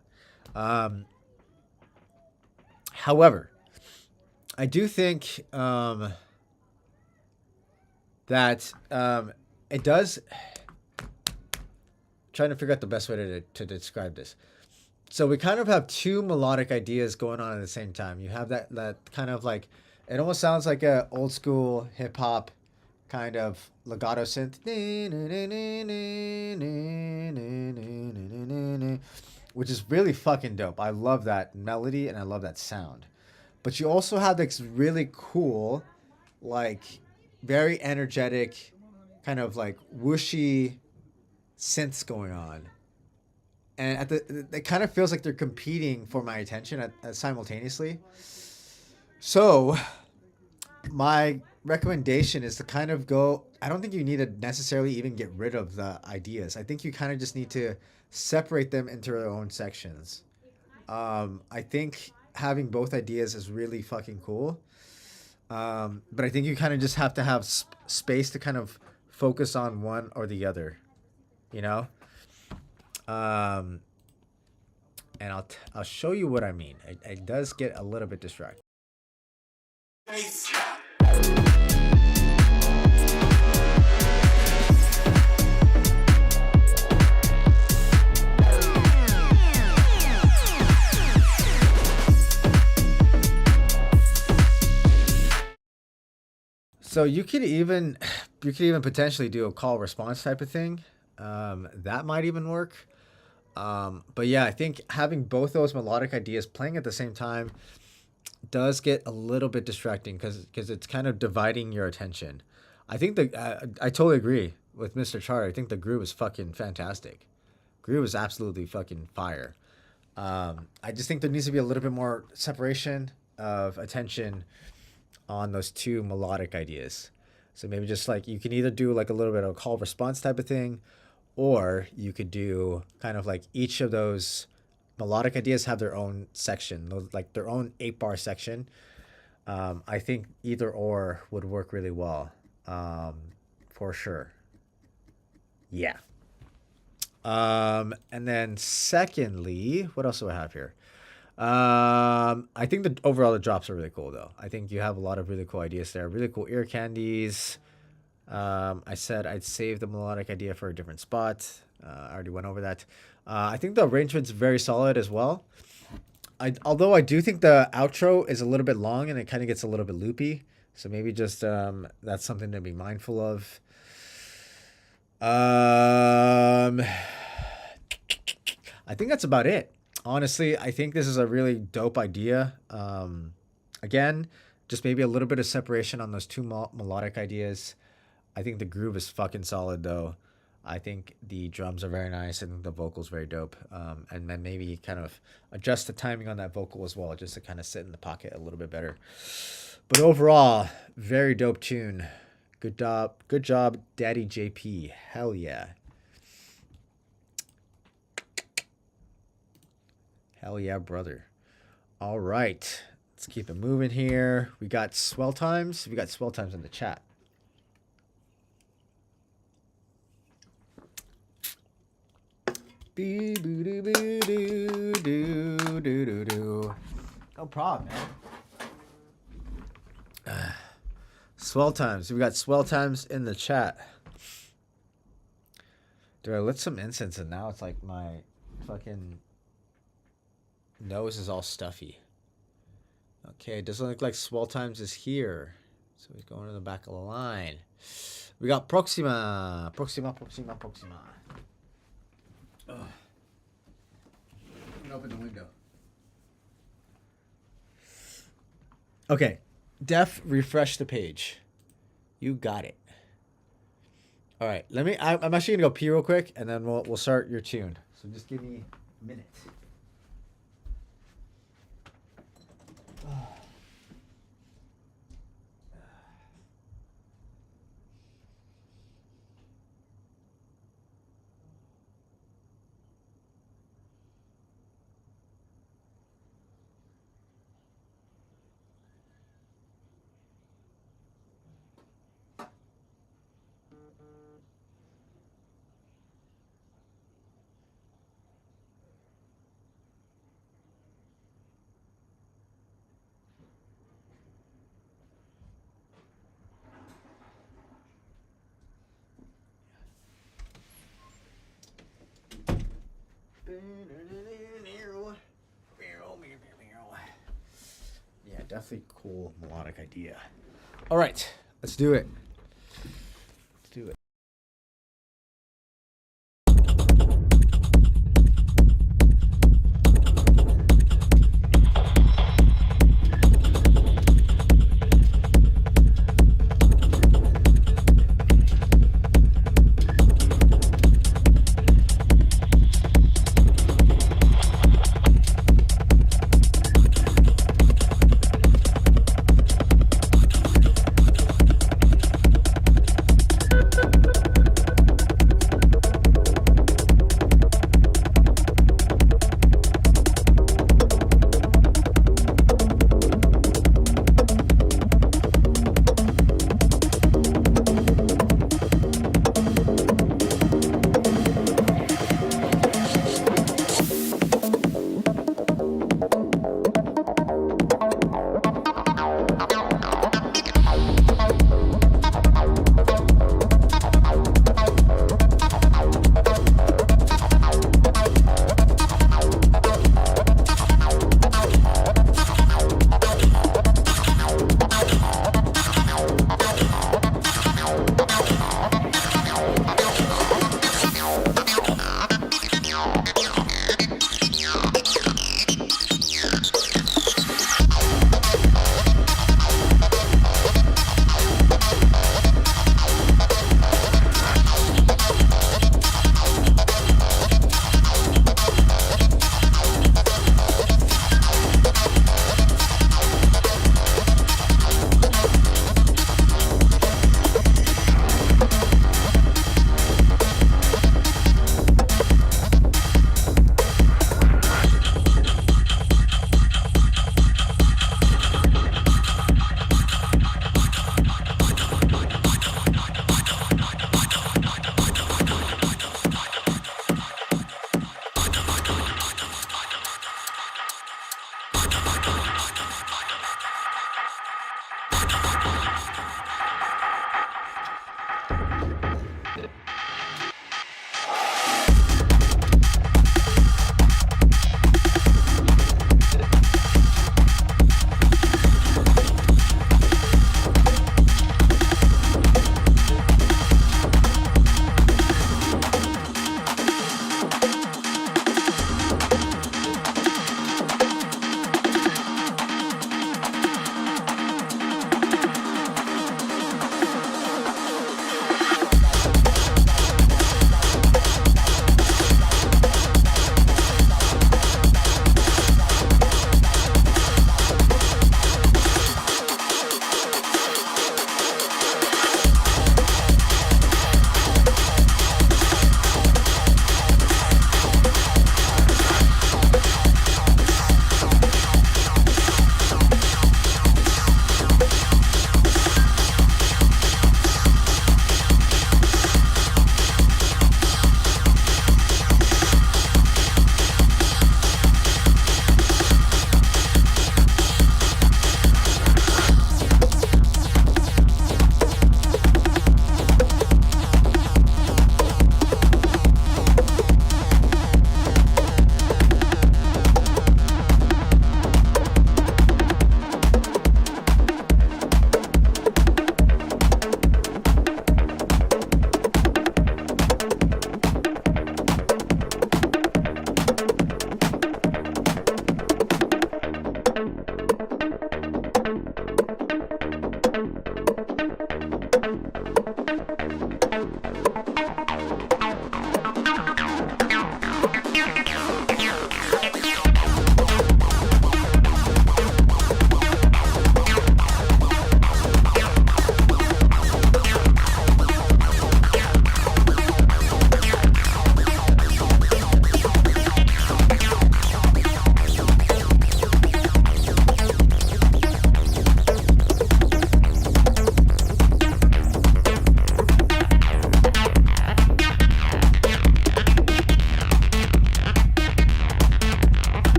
However, I do think that it does. Trying to figure out the best way to describe this. So we kind of have two melodic ideas going on at the same time. You have that kind of like, it almost sounds like a old school hip hop kind of legato synth, which is really fucking dope. I love that melody and I love that sound. But you also have this really cool, like very energetic, kind of like whooshy synths going on. And it kind of feels like they're competing for my attention simultaneously. So my recommendation is to kind of go, I don't think you need to necessarily even get rid of the ideas. I think you kind of just need to separate them into their own sections. I think having both ideas is really fucking cool. But I think you kind of just have to have space to kind of focus on one or the other, you know? And I'll show you what I mean. It does get a little bit distracting. So you could even potentially do a call response type of thing. That might even work. But yeah, I think having both those melodic ideas playing at the same time does get a little bit distracting because it's kind of dividing your attention. I think I totally agree with Mr. Char. I think the groove is fucking fantastic. Groove is absolutely fucking fire. I just think there needs to be a little bit more separation of attention on those two melodic ideas. So maybe just like you can either do like a little bit of a call response type of thing, or you could do kind of like each of those melodic ideas have their own section, like their own 8-bar section. I think either or would work really well, for sure. Yeah. And then secondly, what else do I have here? I think overall the drops are really cool though. I think you have a lot of really cool ideas there. Really cool ear candies. I said I'd save the melodic idea for a different spot. I already went over that. I think the arrangement's very solid as well. Although I do think the outro is a little bit long and it kind of gets a little bit loopy. So maybe just that's something to be mindful of. I think that's about it. Honestly, I think this is a really dope idea. Again, just maybe a little bit of separation on those two melodic ideas. I think the groove is fucking solid though. I think the drums are very nice and the vocal's very dope. And then maybe kind of adjust the timing on that vocal as well, just to kind of sit in the pocket a little bit better. But overall, very dope tune. Good job, Daddy JP. Hell yeah. Hell yeah, brother. All right. Let's keep it moving here. We got swell times. We got swell times in the chat. No problem, man. Swell times. We got swell times in the chat. Dude, I lit some incense and now it's like my fucking nose is all stuffy. Okay, it doesn't look like swell times is here. So he's going to the back of the line. We got Proxima. Proxima. Ugh. I'm gonna open the window. Okay. Def, refresh the page. You got it. All right. I'm actually gonna go pee real quick, and then we'll start your tune. So just give me a minute. Yeah, definitely cool melodic idea. All right, let's do it. Let's do it.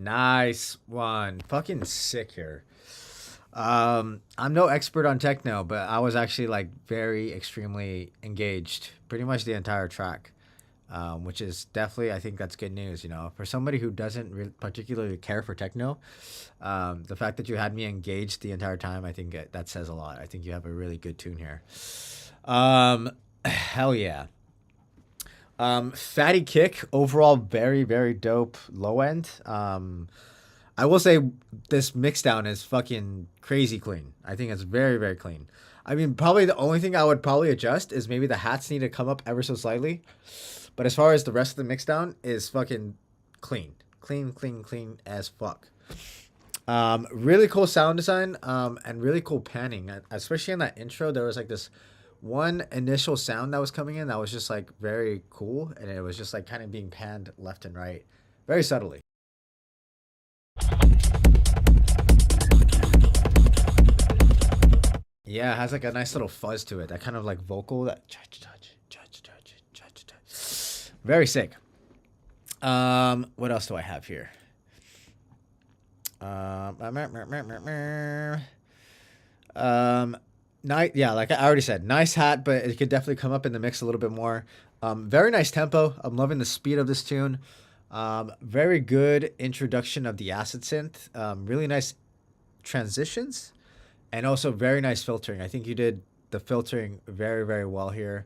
Nice one. Fucking sick here. I'm no expert on techno, but I was actually like very extremely engaged pretty much the entire track, which is definitely, I think that's good news. You know, for somebody who doesn't particularly care for techno, the fact that you had me engaged the entire time, I think that says a lot. I think you have a really good tune here. Hell yeah. Fatty Kick, overall very, very dope low end. I will say this mixdown is fucking crazy clean. I think it's very, very clean. I mean, probably the only thing I would probably adjust is maybe the hats need to come up ever so slightly. But as far as the rest of the mixdown is fucking clean. Clean as fuck. Really cool sound design, and really cool panning. Especially in that intro, there was like this one initial sound that was coming in that was just like very cool, and it was just like kind of being panned left and right very subtly. Yeah, it has like a nice little fuzz to it, that kind of like vocal, that very sick. What else do I have here? Yeah, like I already said, nice hat, but it could definitely come up in the mix a little bit more. Very nice tempo. I'm loving the speed of this tune. Very good introduction of the acid synth. Really nice transitions, and also very nice filtering. I think you did the filtering very, very well here.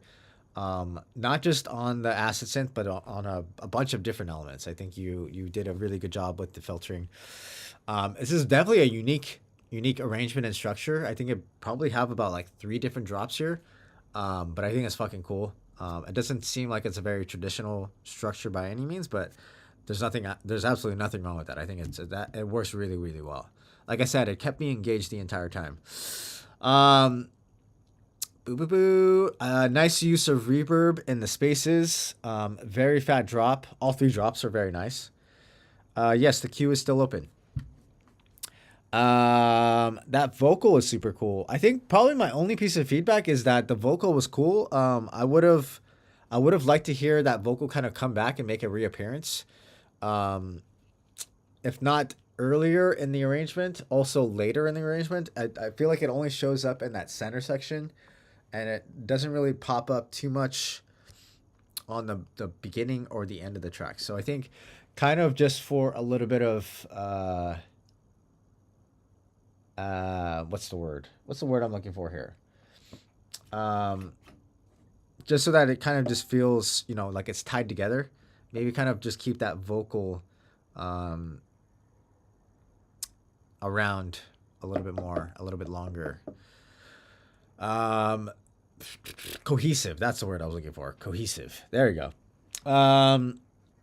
Not just on the acid synth, but on a bunch of different elements. I think you did a really good job with the filtering. This is definitely a unique arrangement and structure. I think it probably have about like 3 different drops here, but I think it's fucking cool. It doesn't seem like it's a very traditional structure by any means, but there's absolutely nothing wrong with that. I think it works really, really well. Like I said, it kept me engaged the entire time. Nice use of reverb in the spaces. Very fat drop. All 3 drops are very nice. Yes, the queue is still open. That vocal is super cool. I think probably my only piece of feedback is that the vocal was cool. I would have liked to hear that vocal kind of come back and make a reappearance. If not earlier in the arrangement, also later in the arrangement. I feel like it only shows up in that center section, and it doesn't really pop up too much on the beginning or the end of the track. So I think kind of just for a little bit of what's the word I'm looking for here? Just so that it kind of just feels, you know, like it's tied together. Maybe kind of just keep that vocal around a little bit more, a little bit longer. Cohesive, that's the word I was looking for. Cohesive. There you go.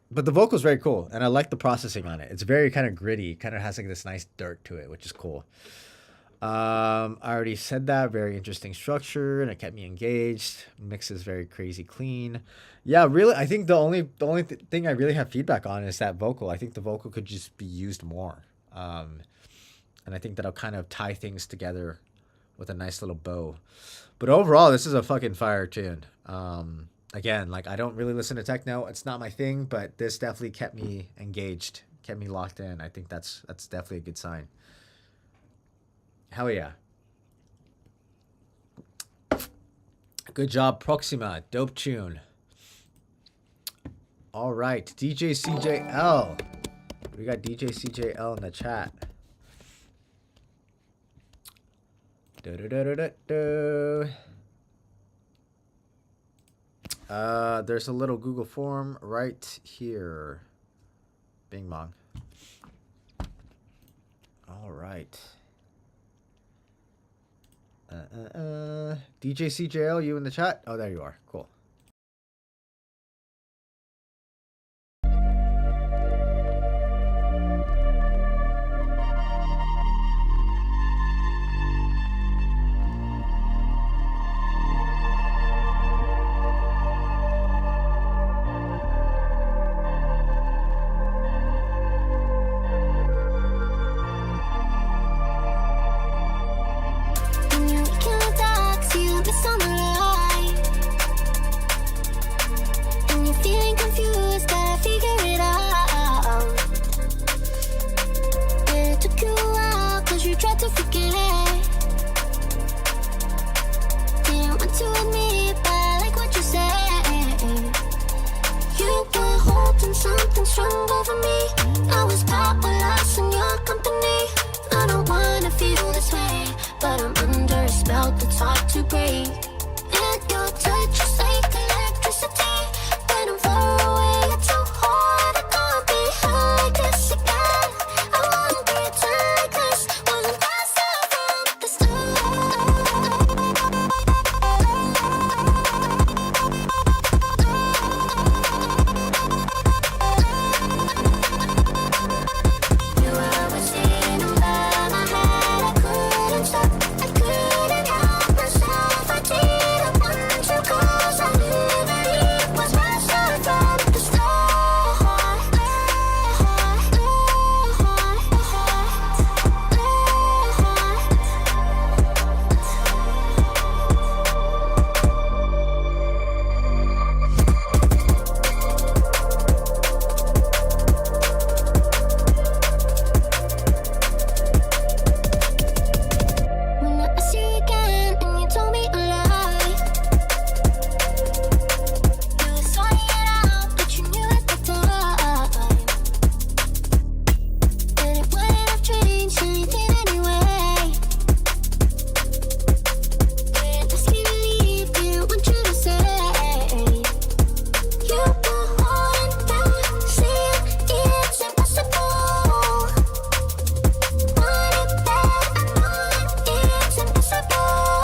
But the vocal's very cool, and I like the processing on it. It's very kind of gritty, kind of has like this nice dirt to it, which is cool. I already said that. Very interesting structure, and it kept me engaged. Mix is very crazy clean. Yeah, really, I think the only thing I really have feedback on is that vocal. I think the vocal could just be used more. And I think that'll kind of tie things together with a nice little bow. But overall, this is a fucking fire tune. Again, like, I don't really listen to techno. It's not my thing, but this definitely kept me engaged, kept me locked in. I think that's definitely a good sign. Hell yeah. Good job, Proxima. Dope tune. All right, DJ CJL. We got DJ CJL in the chat. There's a little Google form right here. Bing bong. All right. DJ CJL, you in the chat? Oh, there you are. Cool. When you can't talk, see the sunlight. but I'm under a spell that's hard to break. And your touch is like electricity. When I'm far away, you're too hard. I can't be held like this again. I wanna pretend like this wasn't myself from the You were within over my head. I couldn't stop. I couldn't help myself. I didn't want to 'cause I knew that it was myself from the start. When I see you again and you told me a lie, you were sorting it out, but you knew at the time that it wouldn't have changed anything anyway. Didn't ask you to leave, didn't want you to stay. You were holding back, saying it's impossible. Want it bad, I know it's impossible.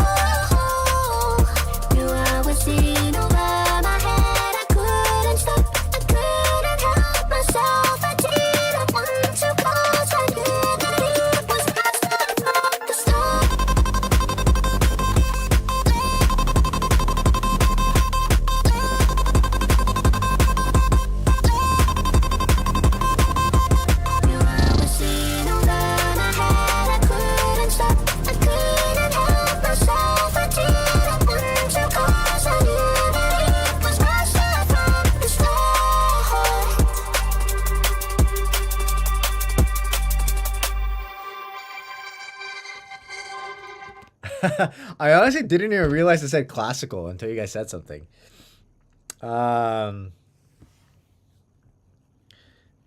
You were whizzing over my head. I couldn't stop. I couldn't help myself. I didn't want to 'cause I knew that it was myself from the start. You were whizzing over my head. I couldn't stop. I couldn't help myself. I didn't want to 'cause I knew that it was myself from the start. I honestly didn't even realize it said classical until you guys said something.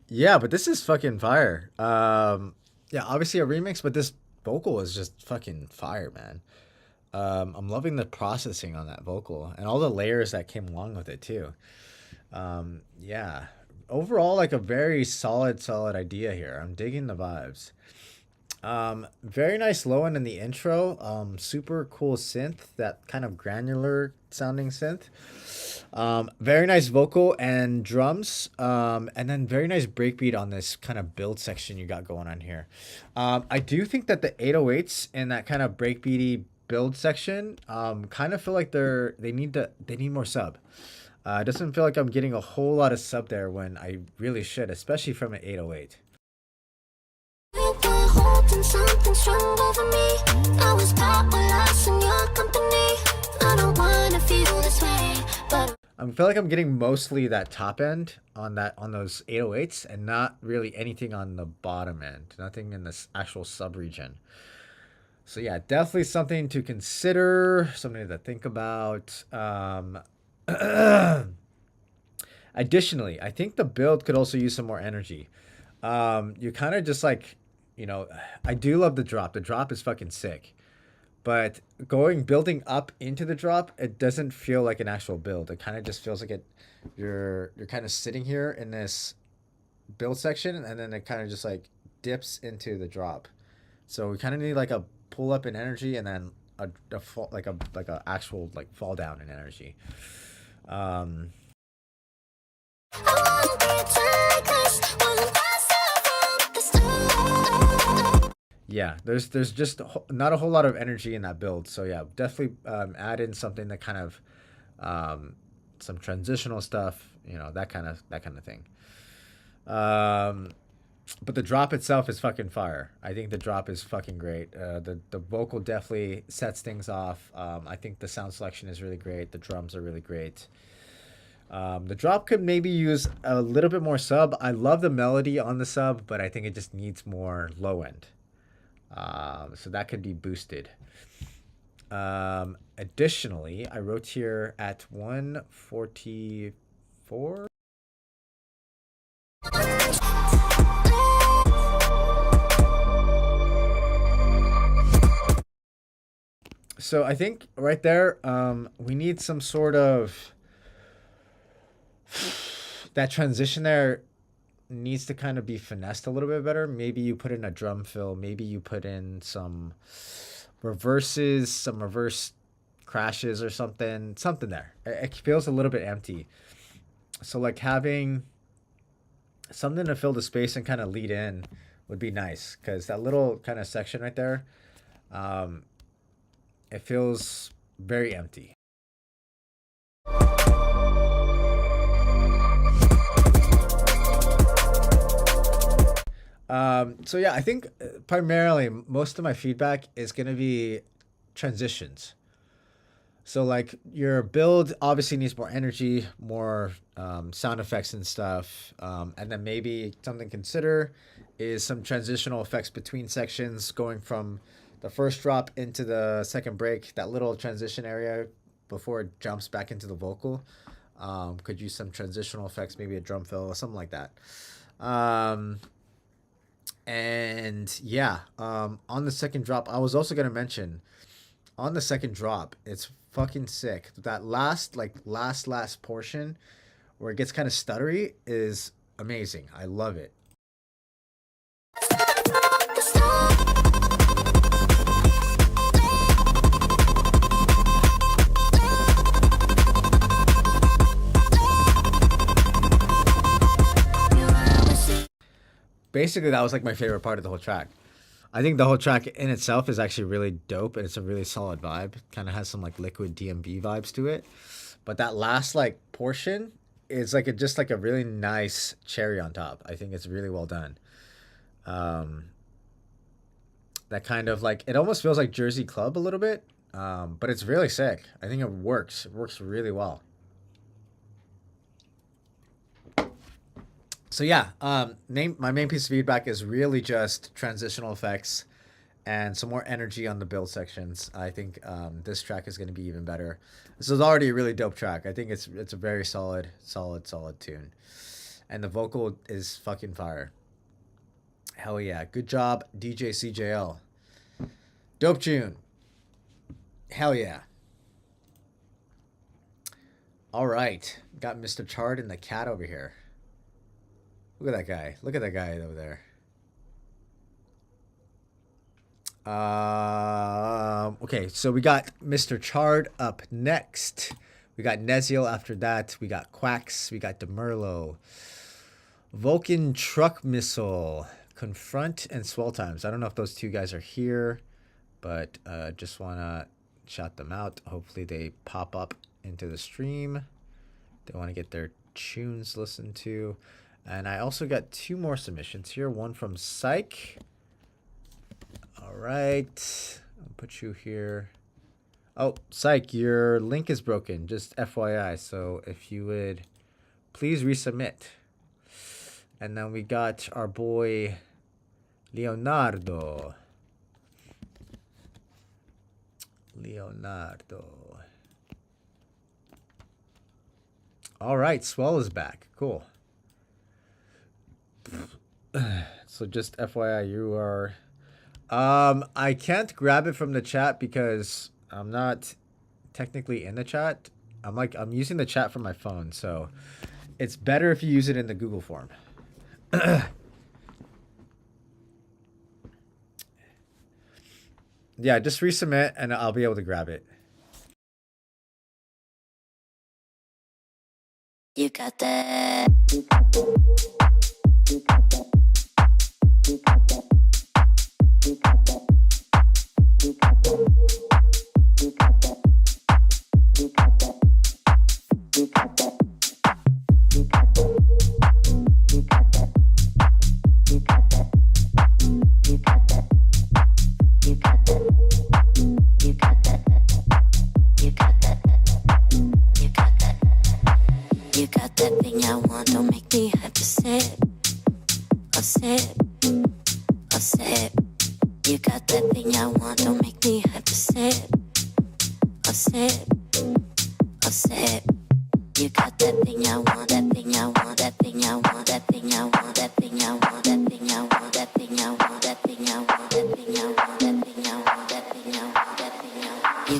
Yeah, but this is fucking fire. Yeah, obviously a remix, but this vocal is just fucking fire, man. I'm loving the processing on that vocal and all the layers that came along with it too. Yeah, overall, like a very solid idea here. I'm digging the vibes. Very nice low end in the intro. Super cool synth, that kind of granular sounding synth. Very nice vocal and drums. And then very nice breakbeat on this kind of build section you got going on here. I do think that the 808s in that kind of breakbeaty build section, kind of feel like they need more sub. It doesn't feel like I'm getting a whole lot of sub there when I really should, especially from an 808. You were holding something strong over me. I was powerless in your company. I don't wanna feel this way, but I feel like I'm getting mostly that top end on those 808s and not really anything on the bottom end. Nothing in this actual sub region. So yeah, definitely something to consider, something to think about. Additionally, I think the build could also use some more energy. You kind of just like, I do love the drop. The drop is fucking sick. But building up into the drop, it doesn't feel like an actual build. It kind of just feels like you're kind of sitting here in this build section, and then it kind of just like dips into the drop. So we kind of need like a pull up in energy, and then a fall, like a actual like fall down in energy. Yeah, there's just not a whole lot of energy in that build. So yeah, definitely add in something that kind of some transitional stuff, that kind of thing. But the drop itself is fucking fire. I think the drop is fucking great. The vocal definitely sets things off. I think the sound selection is really great. The drums are really great. The drop could maybe use a little bit more sub. I love the melody on the sub, but I think it just needs more low end. So that could be boosted. Additionally, I wrote here at 144. So I think right there, we need some sort of that transition there needs to kind of be finessed a little bit better. Maybe you put in a drum fill. Maybe you put in some reverses, some reverse crashes or something there. It feels a little bit empty. So like having something to fill the space and kind of lead in would be nice, because that little kind of section right there, it feels very empty. So yeah, I think primarily most of my feedback is going to be transitions. So like your build obviously needs more energy, more sound effects and stuff. And then maybe something to consider is some transitional effects between sections, going from the first drop into the second break, that little transition area before it jumps back into the vocal. Could use some transitional effects, maybe a drum fill or something like that. And yeah, on the second drop, I was also going to mention on the second drop, it's fucking sick. That last portion where it gets kind of stuttery is amazing. I love it. Basically, that was like my favorite part of the whole track. I think the whole track in itself is actually really dope, and it's a really solid vibe. Kind of has some like Liquid DMB vibes to it. But that last like portion is like just like a really nice cherry on top. I think it's really well done. That kind of like, it almost feels like Jersey Club a little bit, but it's really sick. I think it works. It works really well. So yeah, my main piece of feedback is really just transitional effects and some more energy on the build sections. I think this track is going to be even better. This is already a really dope track. I think it's a very solid tune. And the vocal is fucking fire. Hell yeah. Good job, DJ CJL. Dope tune. Hell yeah. All right. Got Mr. Chard and the cat over here. Look at that guy. Look at that guy over there. Okay, so we got Mr. Chard up next. We got Neziel after that. We got Quacks. We got DeMerlo. Vulcan Truck Missile. Confront and Swell Times. I don't know if those two guys are here, but just want to shout them out. Hopefully they pop up into the stream. They want to get their tunes listened to. And I also got two more submissions here. One from Psych. All right. I'll put you here. Oh, Psych, your link is broken. Just FYI. So if you would please resubmit. And then we got our boy Leonardo. All right. Swell is back. Cool. So just FYI, you are I can't grab it from the chat because I'm not technically in the chat. I'm using the chat from my phone, so it's better if you use it in the Google form. Yeah, just resubmit and I'll be able to grab it. You got that. You got that thing I want, don't make me have to say it. I'll say it. I'll say it. You got that thing I want, don't make me have to say it. I'll say it. I'll say it. You got that thing I want, that thing I want, that thing I want, that thing I want, that thing I want, that thing I want, that thing I want, that thing I want, that thing I want, that thing I want, that thing I want, that thing I want. You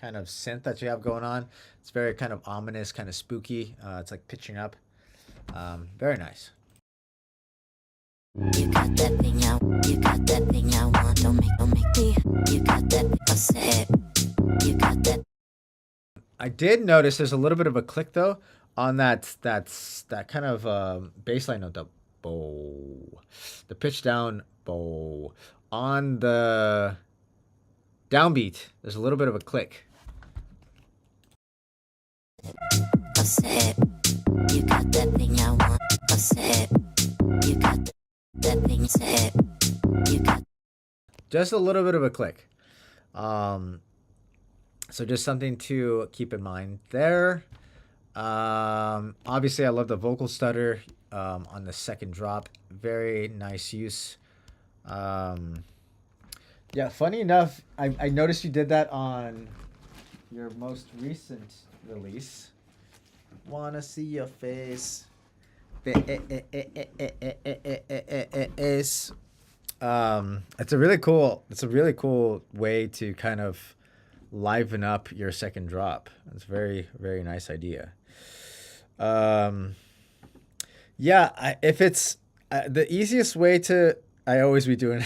kind of synth that you have going on. It's very kind of ominous, kind of spooky. It's like pitching up. Very nice. You got that thing you got that thing I want. Don't make me. You got that. I said. You got that. I did notice there's a little bit of a click though on that kind of bass line note, the bow, the pitch down bow on the downbeat. There's a little bit of a click. I said. You got that thing I want. I said. You got that thing. Said. You got. Just a little bit of a click. So just something to keep in mind there. Obviously, I love the vocal stutter on the second drop. Very nice use. Yeah, funny enough, I noticed you did that on your most recent release. Wanna see your face. It's a really cool way to kind of liven up your second drop. It's very, very nice idea. Yeah, if it's the easiest way to, I always be doing.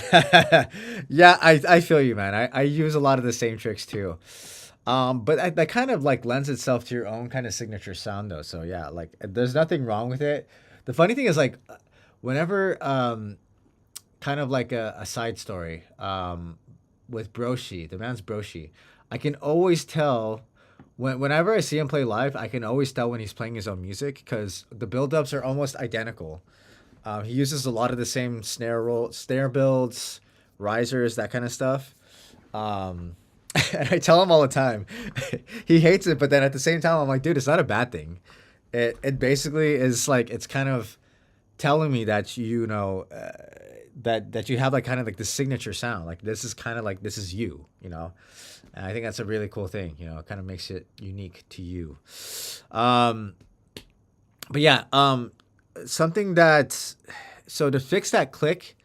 Yeah, I feel you, man. I use a lot of the same tricks too. But that kind of like lends itself to your own kind of signature sound though. So yeah, like there's nothing wrong with it. The funny thing is like whenever kind of like a side story with Broshi, the man's Broshi, I can always tell whenever I see him play live, I can always tell when he's playing his own music because the build-ups are almost identical. He uses a lot of the same snare builds, risers, that kind of stuff. And I tell him all the time. He hates it, but then at the same time, I'm like, dude, it's not a bad thing. It basically is like, it's kind of telling me that, you know, that you have like kind of like the signature sound. Like this is kind of like, this is you, you know? And I think that's a really cool thing, you know, it kind of makes it unique to you. But yeah, something that, so to fix that click,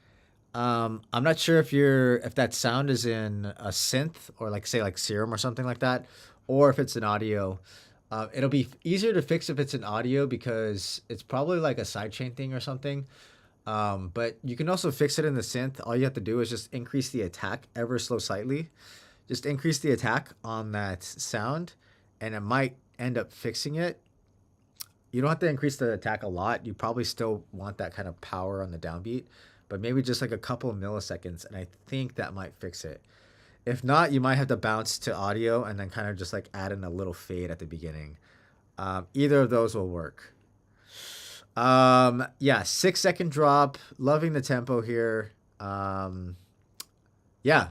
I'm not sure if that sound is in a synth or like say like Serum or something like that, or if it's an audio. It'll be easier to fix if it's an audio because it's probably like a sidechain thing or something. But you can also fix it in the synth. All you have to do is just increase the attack ever so slightly. Just increase the attack on that sound and it might end up fixing it. You don't have to increase the attack a lot. You probably still want that kind of power on the downbeat, but maybe just like a couple of milliseconds, and I think that might fix it. If not, you might have to bounce to audio and then kind of just like add in a little fade at the beginning. Either of those will work. Yeah, 6-second drop. Loving the tempo here. Yeah,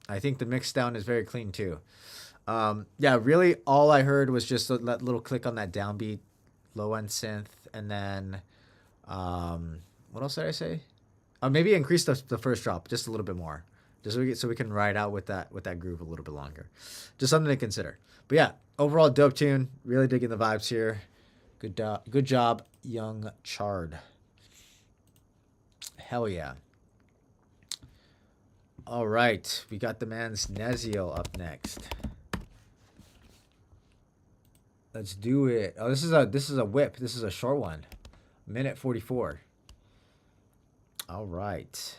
I think the mix down is very clean too. Yeah, really all I heard was just that little click on that downbeat, low end synth, and then what else did I say? Maybe increase the first drop just a little bit more, just so we can ride out with that groove a little bit longer. Just something to consider. But yeah, overall dope tune. Really digging the vibes here. Good job, Young Chard. Hell yeah. All right, we got the man's Neziel up next. Let's do it. Oh, this is a whip. This is a short one. Minute 44. All right.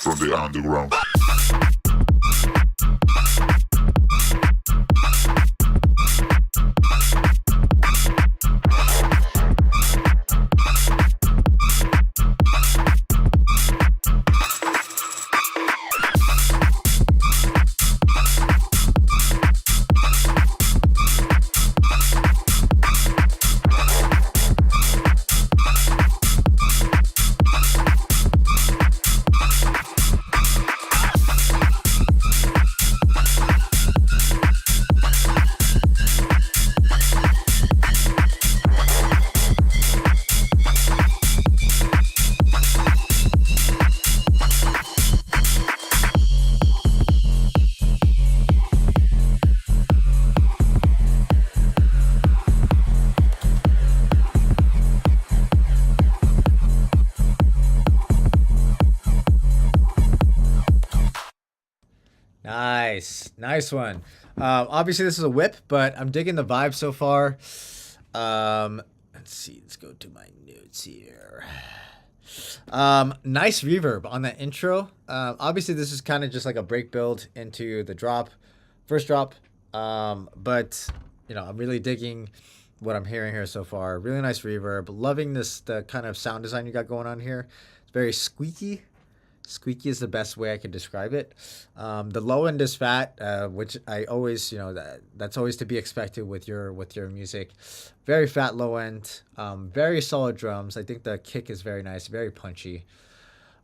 From the underground. Nice one. Obviously this is a whip, but I'm digging the vibe so far. Let's see. Let's go to my notes here. Nice reverb on that intro. Obviously this is kind of just like a break build into the drop, first drop. But you know, I'm really digging what I'm hearing here so far. Really nice reverb. Loving the kind of sound design you got going on here. It's very squeaky. Squeaky is the best way I could describe it. The low end is fat, which I always, you know, that's always to be expected with your music. Very fat low end, very solid drums. I think the kick is very nice, very punchy.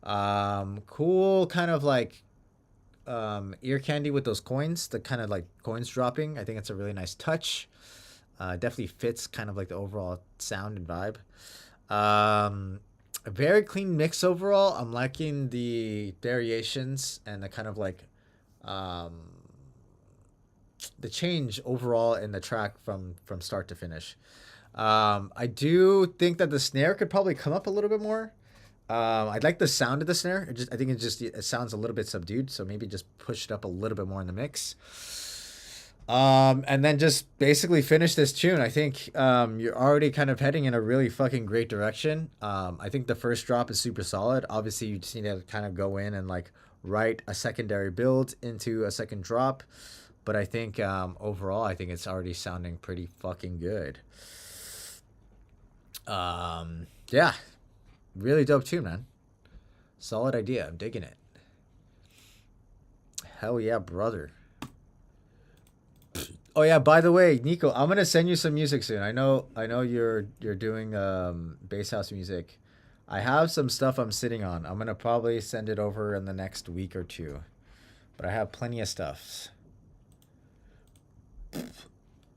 Cool, kind of like ear candy with those coins, the kind of like coins dropping. I think it's a really nice touch. Definitely fits kind of like the overall sound and vibe. A very clean mix overall. I'm liking the variations and the kind of like the change overall in the track from start to finish. I do think that the snare could probably come up a little bit more. I like the sound of the snare. I think it sounds a little bit subdued, so maybe just push it up a little bit more in the mix. And then just basically finish this tune. I think you're already kind of heading in a really fucking great direction. I think the first drop is super solid. Obviously, you just need to kind of go in and like write a secondary build into a second drop. But I think overall, I think it's already sounding pretty fucking good. Yeah, really dope tune, man. Solid idea. I'm digging it. Hell yeah, brother. Oh yeah, by the way, Nico, I'm gonna send you some music soon. I know you're doing bass house music. I have some stuff I'm sitting on. I'm gonna probably send it over in the next week or two. But I have plenty of stuff.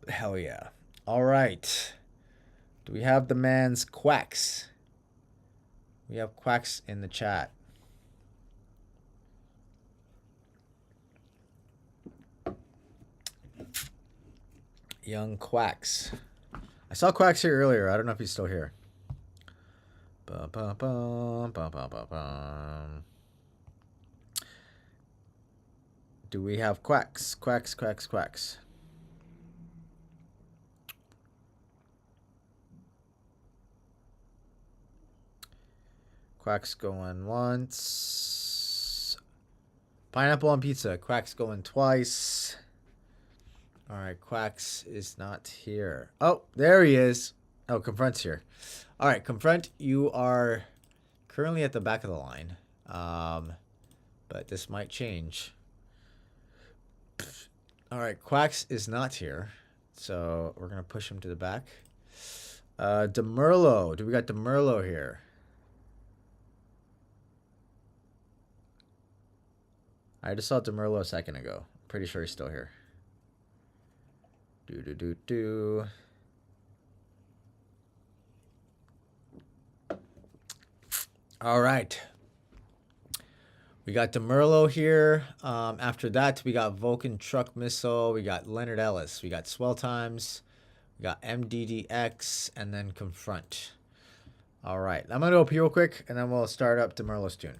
Hell yeah. All right. Do we have the man's Quacks? We have Quacks in the chat. Young Quacks. I saw Quacks here earlier. I don't know if he's still here. Do we have Quacks? Quacks, Quacks, Quacks. Quacks going once. Pineapple on pizza. Quacks going twice. All right, Quacks is not here. Oh, there he is. Oh, Confront's here. All right, Confront, you are currently at the back of the line. But this might change. All right, Quacks is not here. So we're going to push him to the back. DeMurlo. Do we got DeMurlo here? I just saw DeMurlo a second ago. Pretty sure he's still here. Do. All right. We got DeMurlo here. After that, we got Vulcan Truck Missile. We got Leonard Ellis. We got Swell Times. We got MDDX. And then Confront. All right. I'm going to go pee real quick, and then we'll start up DeMurlo's tune.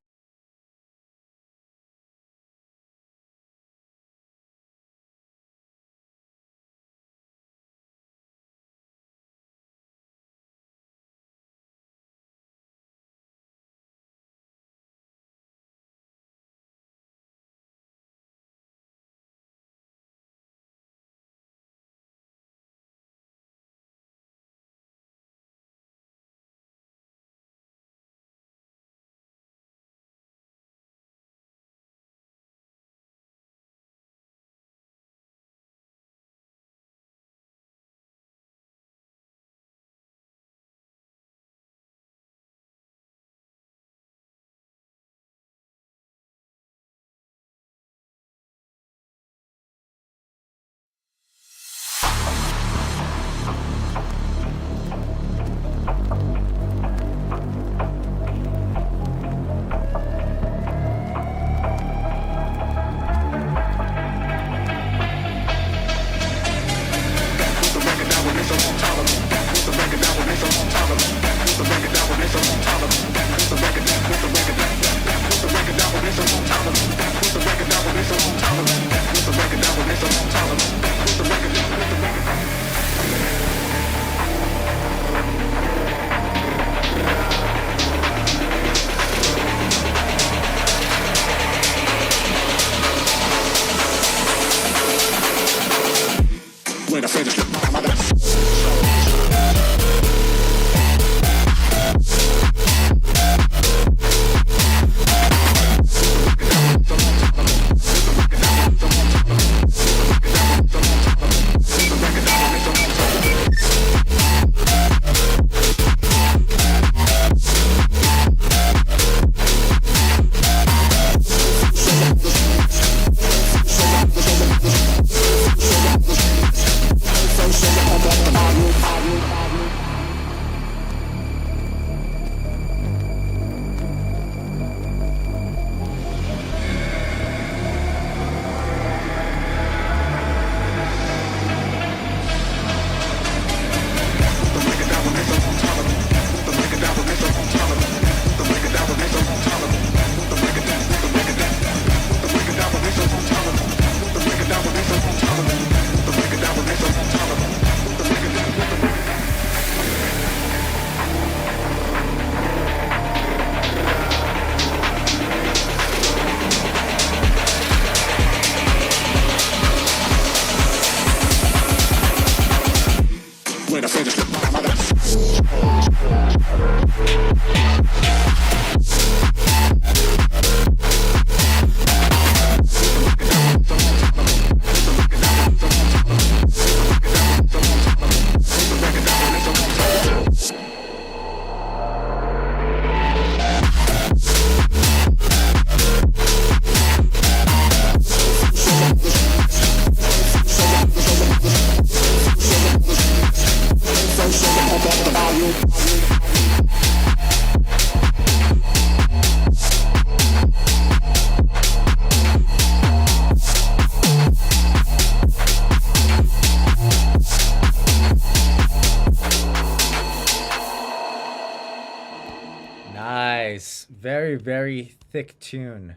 Very, very thick tune.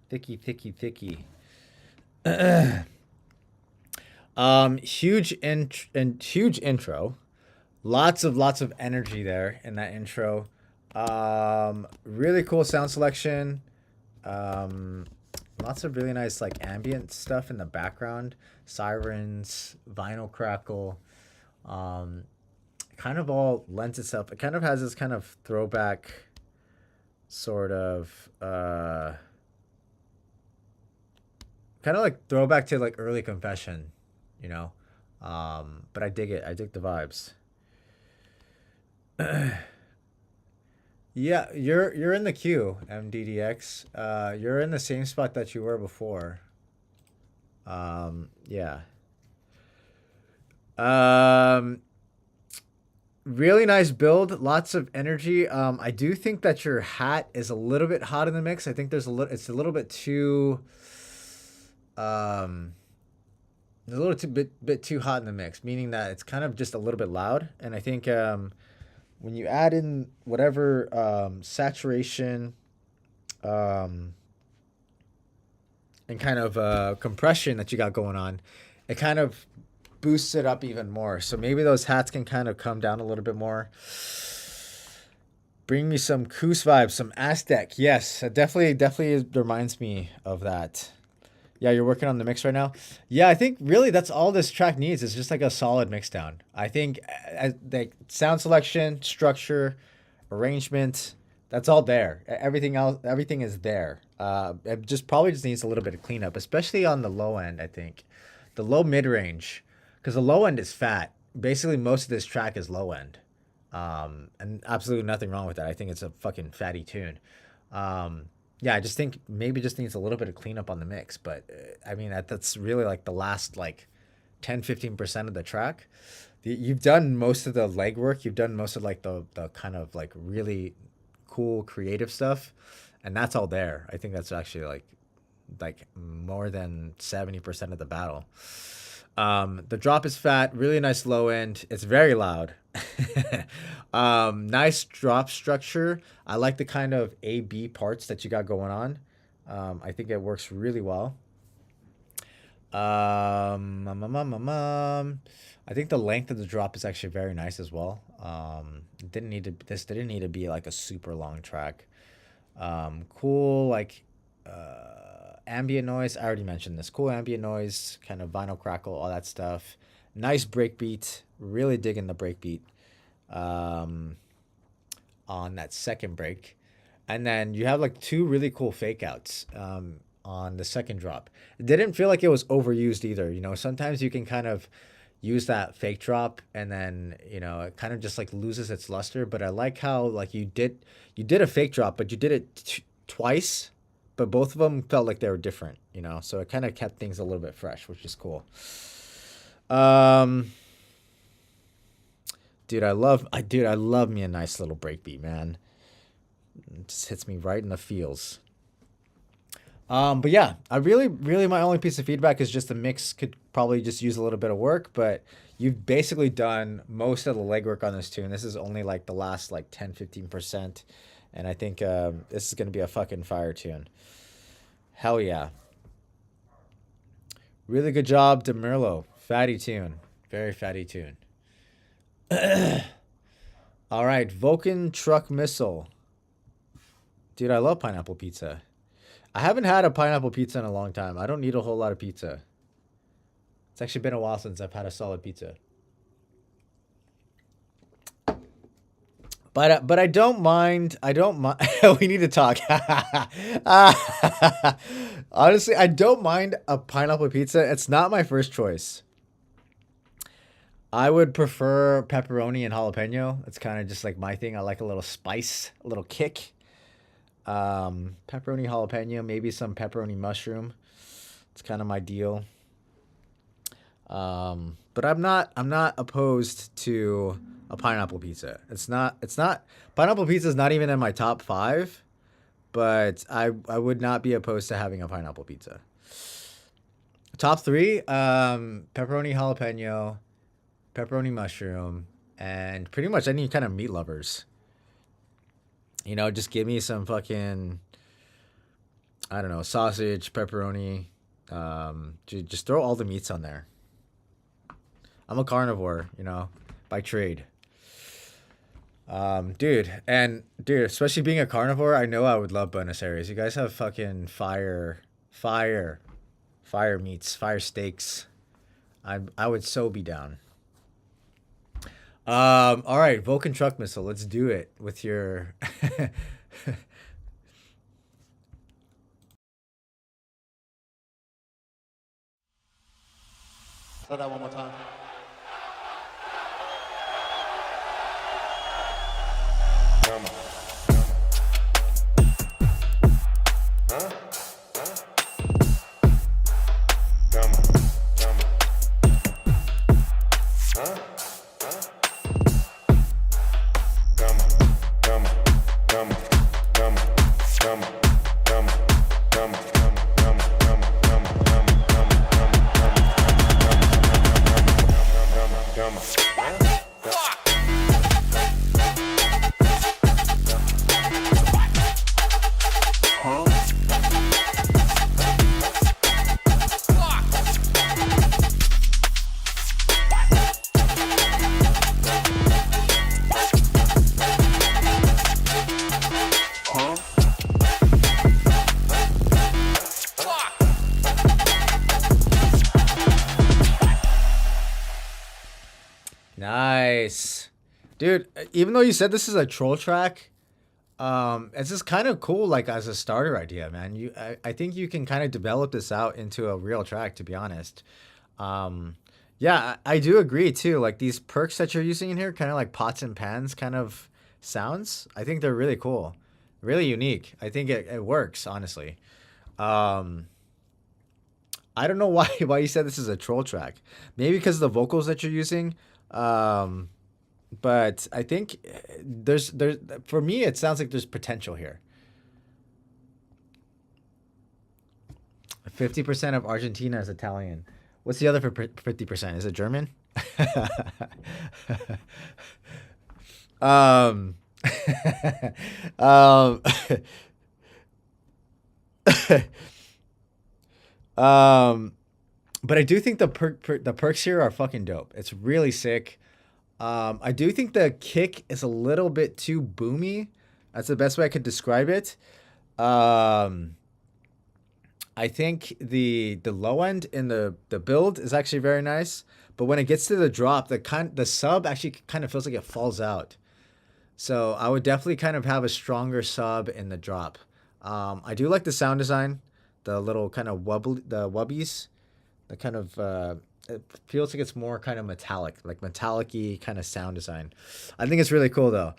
Thicky, thicky, thicky. Huge intro. Lots of energy there in that intro. Really cool sound selection. Lots of really nice like ambient stuff in the background. Sirens, vinyl crackle. Kind of all lends itself. It kind of has this kind of throwback sort of kind of like throwback to like early Confession, you know. But I dig it. I dig the vibes. Yeah, you're in the queue, MDDX. You're in the same spot that you were before. Yeah. Really nice build, lots of energy. I do think that your hat is a little bit hot in the mix. I think there's it's a little bit too bit too hot in the mix, meaning that it's kind of just a little bit loud. And I think when you add in whatever saturation and kind of compression that you got going on, it kind of boosts it up even more. So maybe those hats can kind of come down a little bit more. Bring me some Koos vibes, some Aztec. Yes, it definitely reminds me of that. Yeah, you're working on the mix right now. Yeah, I think really that's all this track needs is just like a solid mix down. I think like sound selection, structure, arrangement, that's all there. Everything else, everything is there. It probably just needs a little bit of cleanup, especially on the low end. I think the low mid range, because the low end is fat. Basically, most of this track is low end, and absolutely nothing wrong with that. I think it's a fucking fatty tune. Yeah, I just think maybe just needs a little bit of cleanup on the mix. But I mean, that's really like the last like 10-15% of the track. You've done most of the legwork. You've done most of like the kind of like really cool creative stuff. And that's all there. I think that's actually like more than 70% of the battle. The drop is fat, really nice low end. It's very loud. Nice drop structure. I like the kind of A-B parts that you got going on. I think it works really well. I think the length of the drop is actually very nice as well. This didn't need to be like a super long track. Cool, like ambient noise. I already mentioned this. Cool ambient noise, kind of vinyl crackle, all that stuff. Nice breakbeat. Really digging the breakbeat on that second break. And then you have like two really cool fake outs on the second drop. It didn't feel like it was overused either. You know, sometimes you can kind of use that fake drop and then, you know, it kind of just like loses its luster. But I like how like you did a fake drop, but you did it twice, but both of them felt like they were different, you know, so it kind of kept things a little bit fresh, which is cool. Dude, I love me a nice little breakbeat, man. It just hits me right in the feels. But yeah, I really my only piece of feedback is just the mix could probably just use a little bit of work, but you've basically done most of the legwork on this tune. This is only like the last like 10-15%. And I think this is going to be a fucking fire tune. Hell yeah. Really good job, DeMerlo. Fatty tune. Very fatty tune. All right, Vulcan Truck Missile. Dude, I love pineapple pizza. I haven't had a pineapple pizza in a long time. I don't need a whole lot of pizza. It's actually been a while since I've had a solid pizza. But I don't mind. We need to talk. Honestly, I don't mind a pineapple pizza. It's not my first choice. I would prefer pepperoni and jalapeno. It's kind of just like my thing. I like a little spice, a little kick. Pepperoni jalapeno, maybe some pepperoni mushroom. It's kind of my deal. But I'm not opposed to a pineapple pizza. It's not pineapple pizza is not even in my top 5, but I would not be opposed to having a pineapple pizza. Top 3, pepperoni jalapeno, pepperoni mushroom, and pretty much any kind of meat lovers. You know, just give me some fucking, I don't know, sausage, pepperoni. Just throw all the meats on there. I'm a carnivore, you know, by trade. Dude, especially being a carnivore, I know I would love Buenos Aires. You guys have fucking fire meats, fire steaks. I would so be down. All right, Vulcan truck missile. Let's do it with your. Say that one more time. Nice. Dude, even though you said this is a troll track, it's just kind of cool, like as a starter idea, man. I think you can kind of develop this out into a real track, to be honest. Yeah, I do agree too. Like these perks that you're using in here, kind of like pots and pans kind of sounds. I think they're really cool, really unique. I think it works, honestly. I don't know why you said this is a troll track. Maybe because of the vocals that you're using. But I think there's for me it sounds like there's potential here. 50% of Argentina is Italian. What's the other for 50%? Is it German? But I do think the perks here are fucking dope. It's really sick. I do think the kick is a little bit too boomy. That's the best way I could describe it. I think the low end in the build is actually very nice, but when it gets to the drop, the sub actually kind of feels like it falls out. So I would definitely kind of have a stronger sub in the drop. I do like the sound design, the little kind of wubbies, the kind of it feels like it's more kind of metallic, like metallic-y kind of sound design. I think it's really cool though.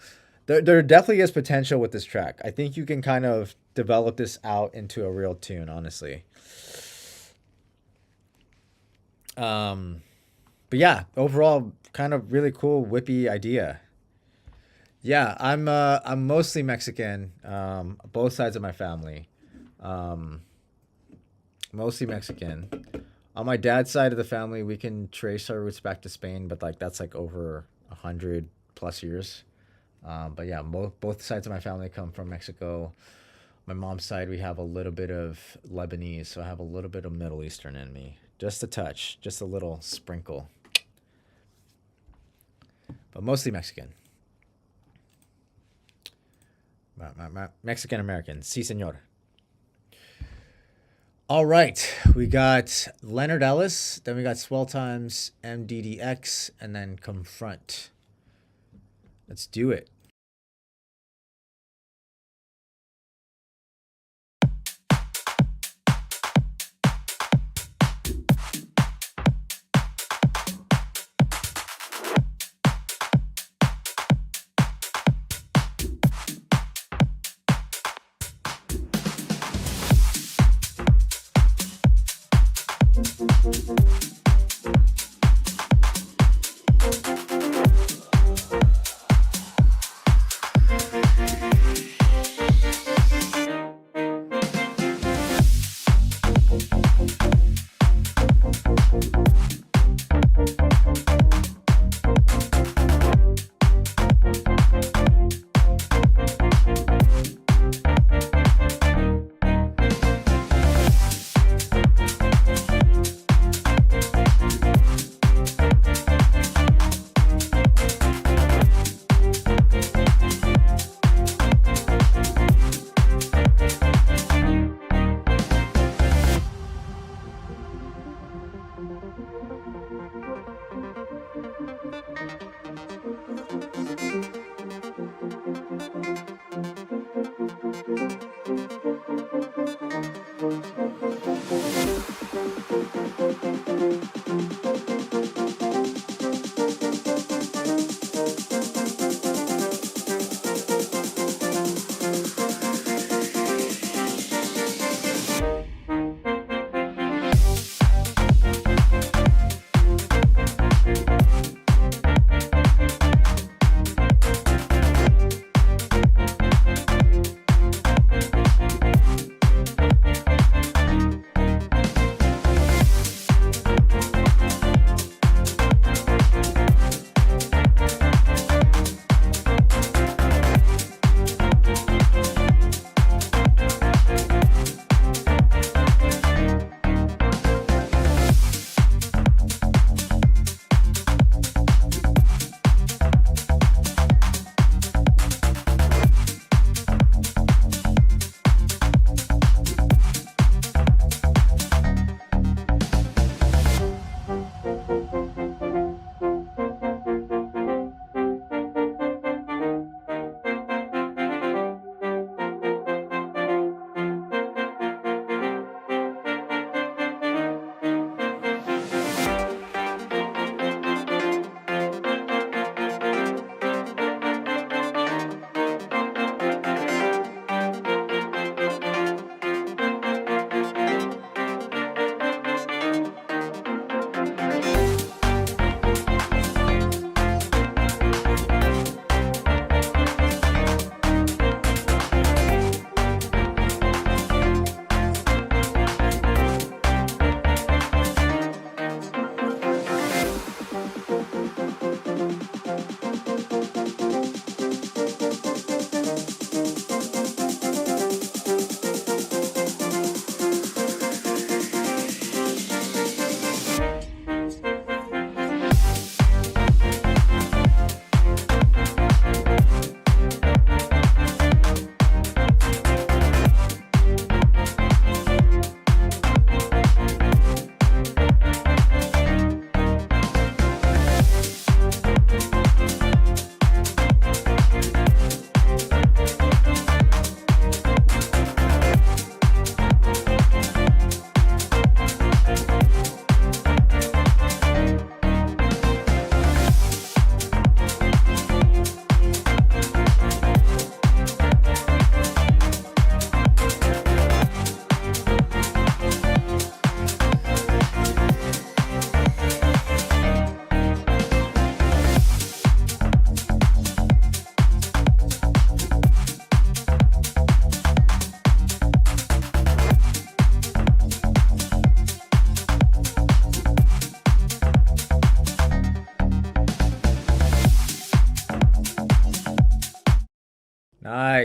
There definitely is potential with this track. I think you can kind of develop this out into a real tune, honestly. But yeah, overall, kind of really cool, whippy idea. Yeah, I'm mostly Mexican. Both sides of my family, mostly Mexican. On my dad's side of the family, we can trace our roots back to Spain, but like that's like over 100+ years. But yeah, both sides of my family come from Mexico. My mom's side, we have a little bit of Lebanese, so I have a little bit of Middle Eastern in me. Just a touch, just a little sprinkle. But mostly Mexican. Mexican American. Si, senor. All right, we got Leonard Ellis, then we got Swell Times, MDDX, and then Confront. Let's do it.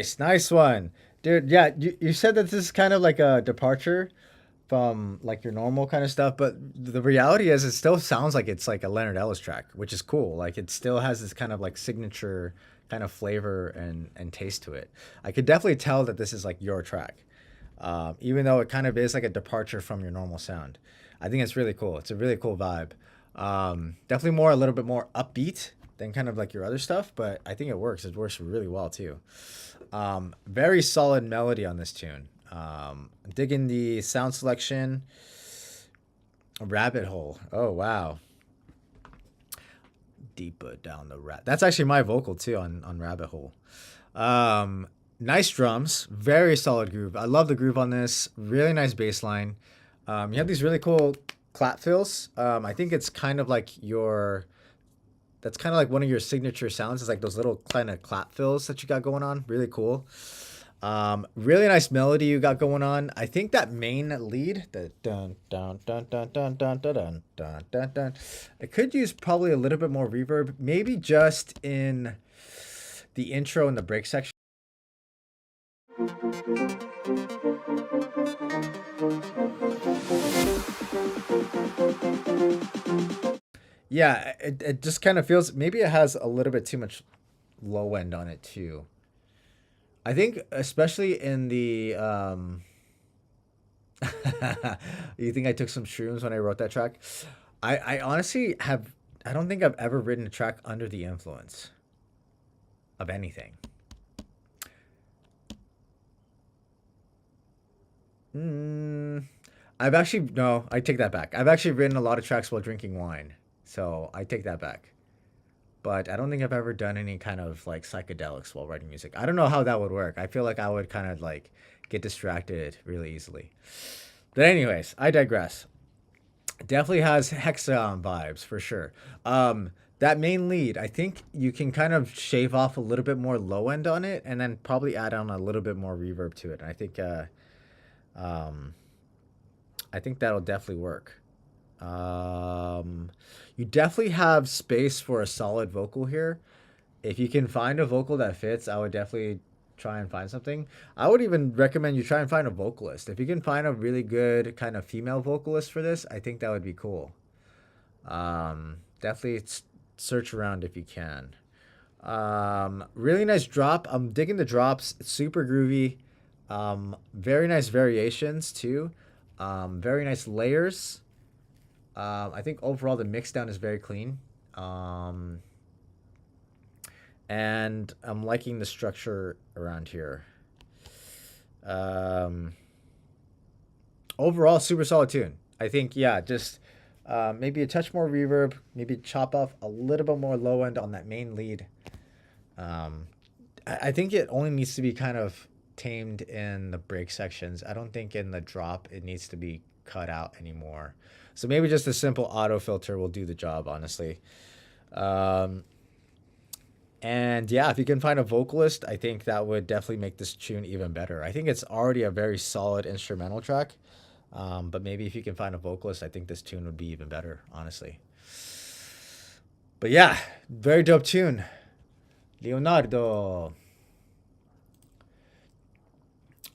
Nice, nice one, dude. Yeah, you said that this is kind of like a departure from like your normal kind of stuff, but the reality is it still sounds like it's like a Leonard Ellis track, which is cool. Like it still has this kind of like signature kind of flavor and taste to it. I could definitely tell that this is like your track, even though it kind of is like a departure from your normal sound. I think it's really cool. It's a really cool vibe. Definitely more a little bit more upbeat than kind of like your other stuff, but I think it works. It works really well too. Very solid melody on this tune. Digging the sound selection. Rabbit hole. Oh wow. Deeper down the rat. That's actually my vocal too on Rabbit Hole. Nice drums, very solid groove. I love the groove on this. Really nice bass line. You have these really cool clap fills. I think it's kind of like that's kind of like one of your signature sounds. It's like those little kind of clap fills that you got going on. Really cool. Really nice melody you got going on. I think that main lead, the dun dun dun dun dun dun dun dun dun dun dun, it could use probably a little bit more reverb, maybe just in the intro and the break section. Yeah, it just kind of feels, maybe it has a little bit too much low end on it too. I think especially in the You think I took some shrooms when I wrote that track? I honestly have. I don't think I've ever written a track under the influence of anything. I've actually no. I take that back. I've actually written a lot of tracks while drinking wine, so I take that back. But I don't think I've ever done any kind of like psychedelics while writing music. I don't know how that would work. I feel like I would kind of like get distracted really easily. But anyways, I digress. Definitely has Hexagon vibes for sure. That main lead, I think you can kind of shave off a little bit more low end on it, and then probably add on a little bit more reverb to it. And I think that'll definitely work. You definitely have space for a solid vocal here. If you can find a vocal that fits, I would definitely try and find something. I would even recommend you try and find a vocalist. If you can find a really good kind of female vocalist for this, I think that would be cool. Definitely search around if you can. Really nice drop. I'm digging the drops. It's super groovy. Very nice variations too. Very nice layers. I think overall the mix down is very clean. And I'm liking the structure around here. Overall, super solid tune. I think, yeah, just maybe a touch more reverb, maybe chop off a little bit more low end on that main lead. I think it only needs to be kind of tamed in the break sections. I don't think in the drop it needs to be cut out anymore. So maybe just a simple auto filter will do the job, honestly. And yeah, if you can find a vocalist, I think that would definitely make this tune even better. I think it's already a very solid instrumental track. But maybe if you can find a vocalist, I think this tune would be even better, honestly. But yeah, very dope tune. Leonardo.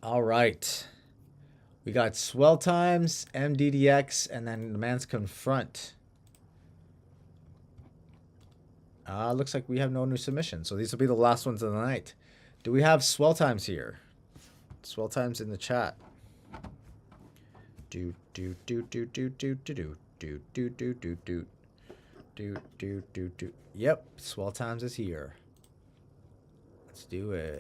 All right. We got Swell Times, MDDX, and then The Man's Confront. Looks like we have no new submissions, so these will be the last ones of the night. Do we have Swell Times here? Swell Times in the chat. Do. Yep, Swell Times is here. Let's do it.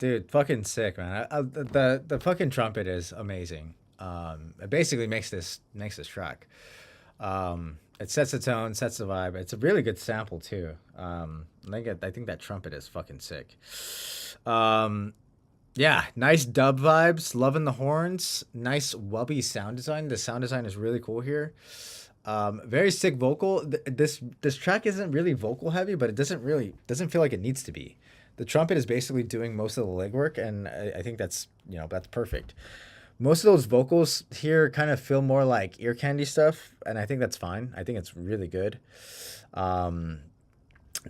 Dude, fucking sick, man. The fucking trumpet is amazing. It basically makes this track. It sets the tone, sets the vibe. It's a really good sample too. I think that trumpet is fucking sick. Yeah, nice dub vibes. Loving the horns. Nice wubby sound design. The sound design is really cool here. Very sick vocal. This track isn't really vocal heavy, but it doesn't feel like it needs to be. The trumpet is basically doing most of the legwork, and I think that's perfect. Most of those vocals here kind of feel more like ear candy stuff, and I think that's fine. I think it's really good. The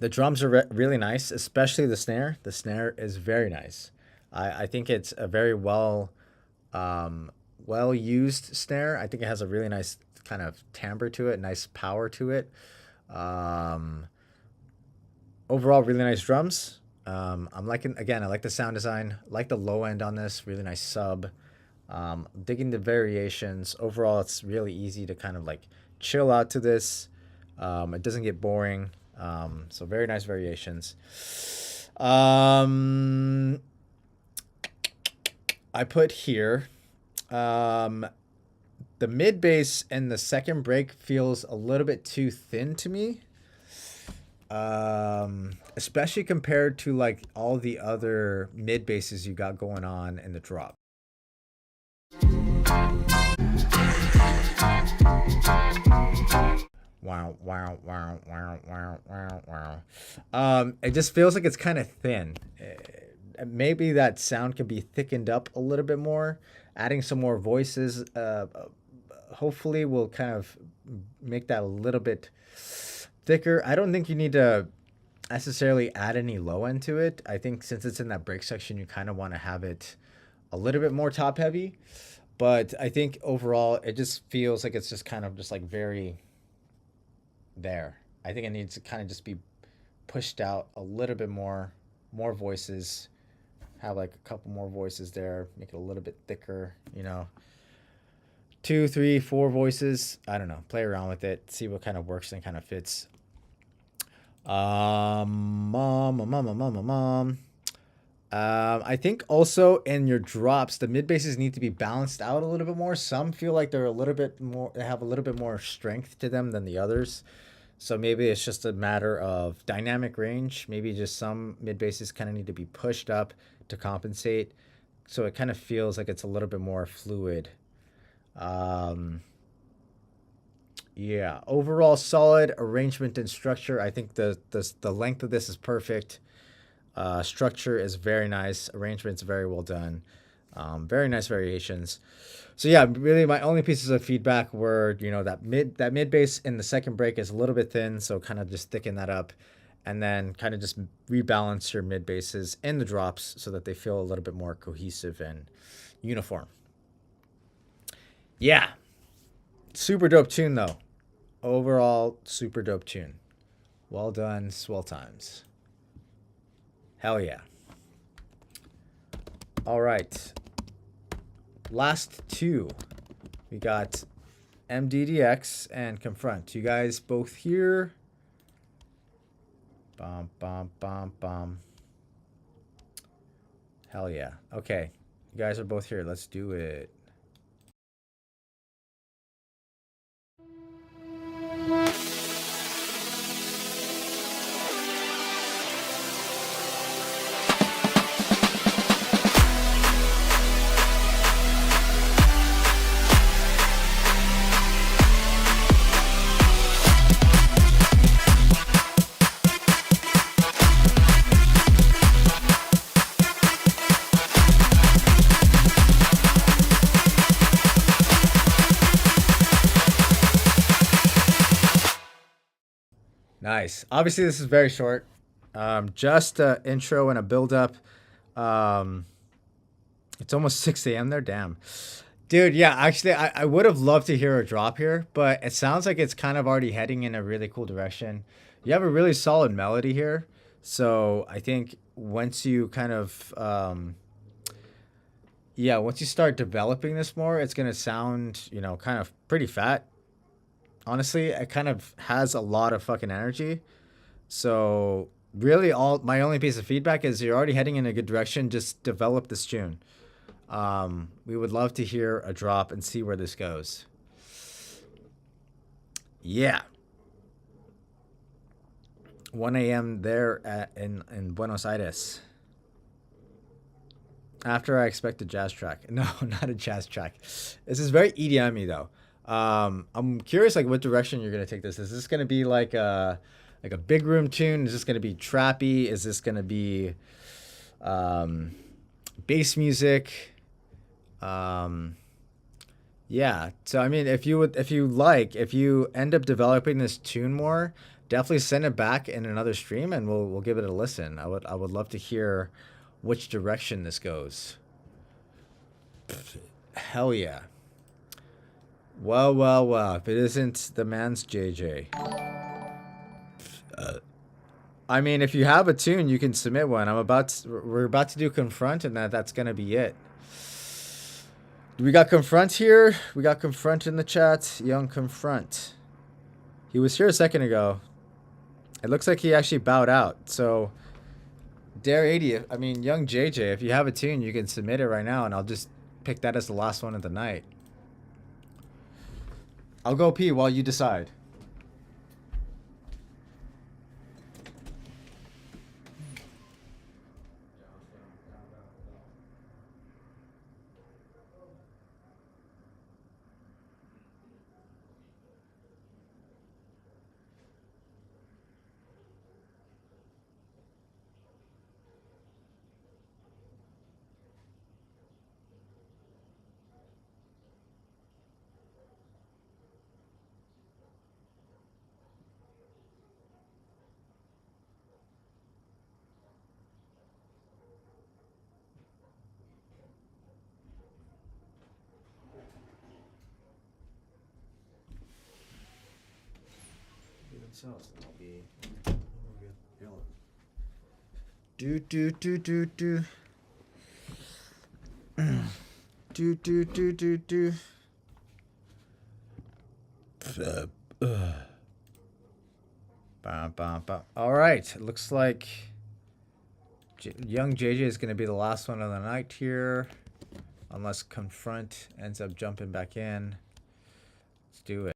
drums are really nice, especially the snare. The snare is very nice. I think it's a very well used snare. I think it has a really nice kind of timbre to it, nice power to it. Overall, really nice drums. I'm liking, again, I like the sound design, like the low end on this, really nice sub. Digging the variations. Overall, it's really easy to kind of like chill out to this. It doesn't get boring. So very nice variations. I put here, the mid bass and the second break feels a little bit too thin to me. Especially compared to like all the other mid basses you got going on in the drop. Wow. It just feels like it's kind of thin. Maybe that sound could be thickened up a little bit more. Adding some more voices, hopefully will kind of make that a little bit thicker. I don't think you need to necessarily add any low end to it. I think since it's in that break section, you kind of want to have it a little bit more top heavy. But I think overall, it just feels like it's just kind of just like very there. I think it needs to kind of just be pushed out a little bit more voices. Have like a couple more voices there. Make it a little bit thicker, 2, 3, 4 voices. I don't know. Play around with it. See what kind of works and kind of fits. I think also in your drops, the mid basses need to be balanced out a little bit more. Some feel like they're a little bit more, they have a little bit more strength to them than the others. So maybe it's just a matter of dynamic range. Maybe just some mid basses kind of need to be pushed up to compensate. So it kind of feels like it's a little bit more fluid. Yeah, overall solid arrangement and structure. I think the length of this is perfect. Structure is very nice. Arrangement's very well done. Very nice variations. So yeah, really my only pieces of feedback were, that mid bass in the second break is a little bit thin, so kind of just thicken that up, and then kind of just rebalance your mid basses in the drops so that they feel a little bit more cohesive and uniform. Yeah. Super dope tune though. Overall, super dope tune. Well done, swell times. Hell yeah. All right. Last two. We got MDDX and Confront. You guys both here? Bum, bum, bum, bum. Hell yeah. Okay. You guys are both here. Let's do it. Nice. Obviously, this is very short. Just an intro and a build-up. It's almost 6 a.m. there. Damn. Dude, yeah, actually, I would have loved to hear a drop here, but it sounds like it's kind of already heading in a really cool direction. You have a really solid melody here. So I think once you kind of, once you start developing this more, it's going to sound, kind of pretty fat. Honestly, it kind of has a lot of fucking energy. So really, all my only piece of feedback is you're already heading in a good direction. Just develop this tune. We would love to hear a drop and see where this goes. Yeah. 1 a.m. there in Buenos Aires. After I expect a jazz track. No, not a jazz track. This is very EDM-y though. I'm curious like what direction you're gonna take this. Is this gonna be like a big room tune? Is this gonna be trappy? Is this gonna be bass music? Yeah. So I mean, if you end up developing this tune more, definitely send it back in another stream, and we'll give it a listen. I would love to hear which direction this goes. Hell yeah. Well. If it isn't the man's JJ. I mean, if you have a tune, you can submit one. We're about to do Confront, and that's gonna be it. We got Confront here. We got Confront in the chat. Young Confront. He was here a second ago. It looks like he actually bowed out. So, Dare 80, I mean, Young JJ, if you have a tune, you can submit it right now, and I'll just pick that as the last one of the night. I'll go pee while you decide. All right, looks like Young JJ is going to be the last one of the night here, unless Confront ends up jumping back in. Let's do it.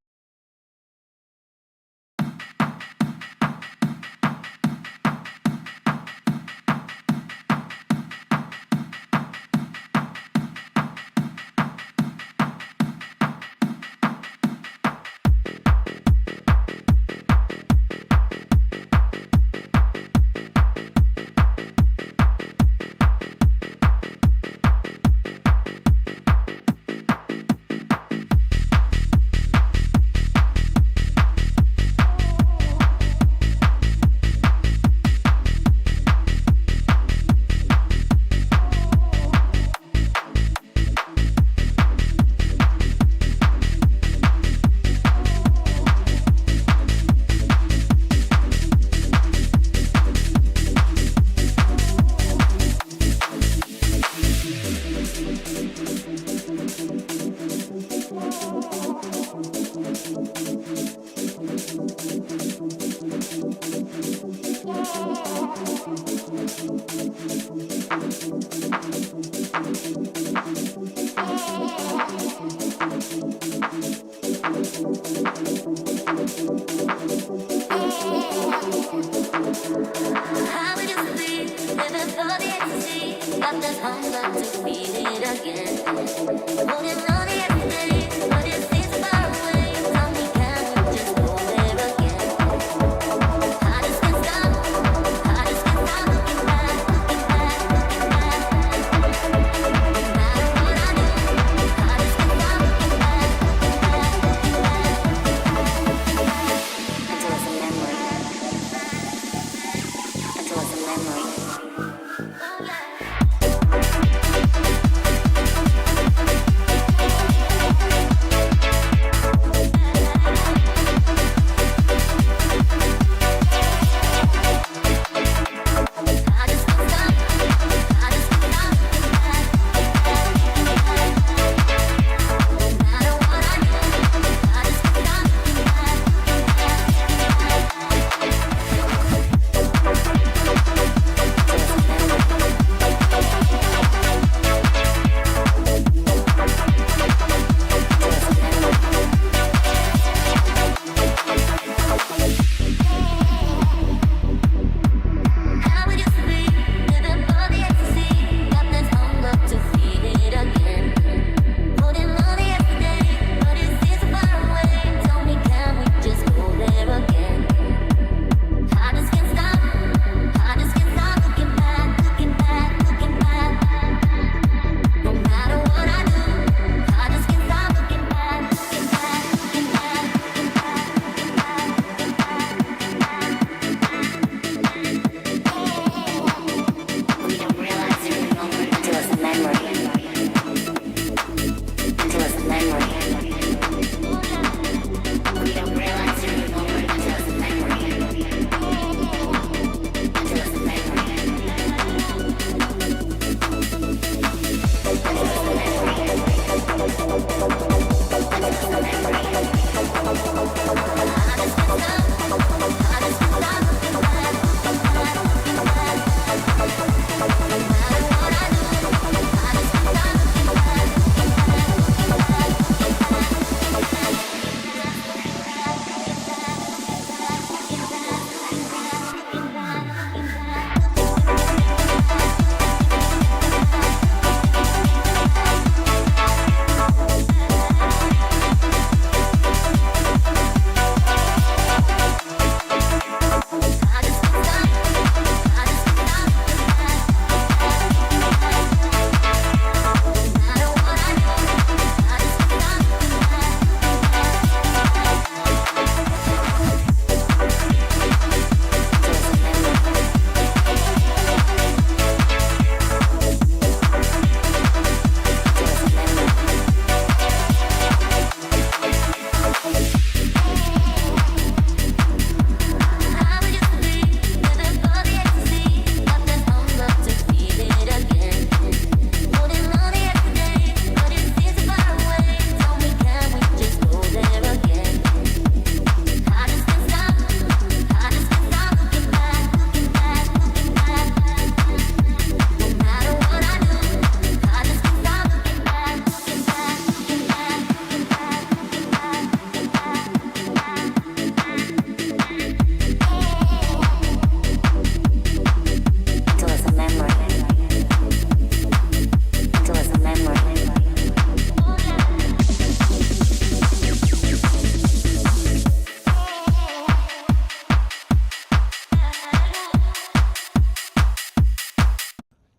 Memory.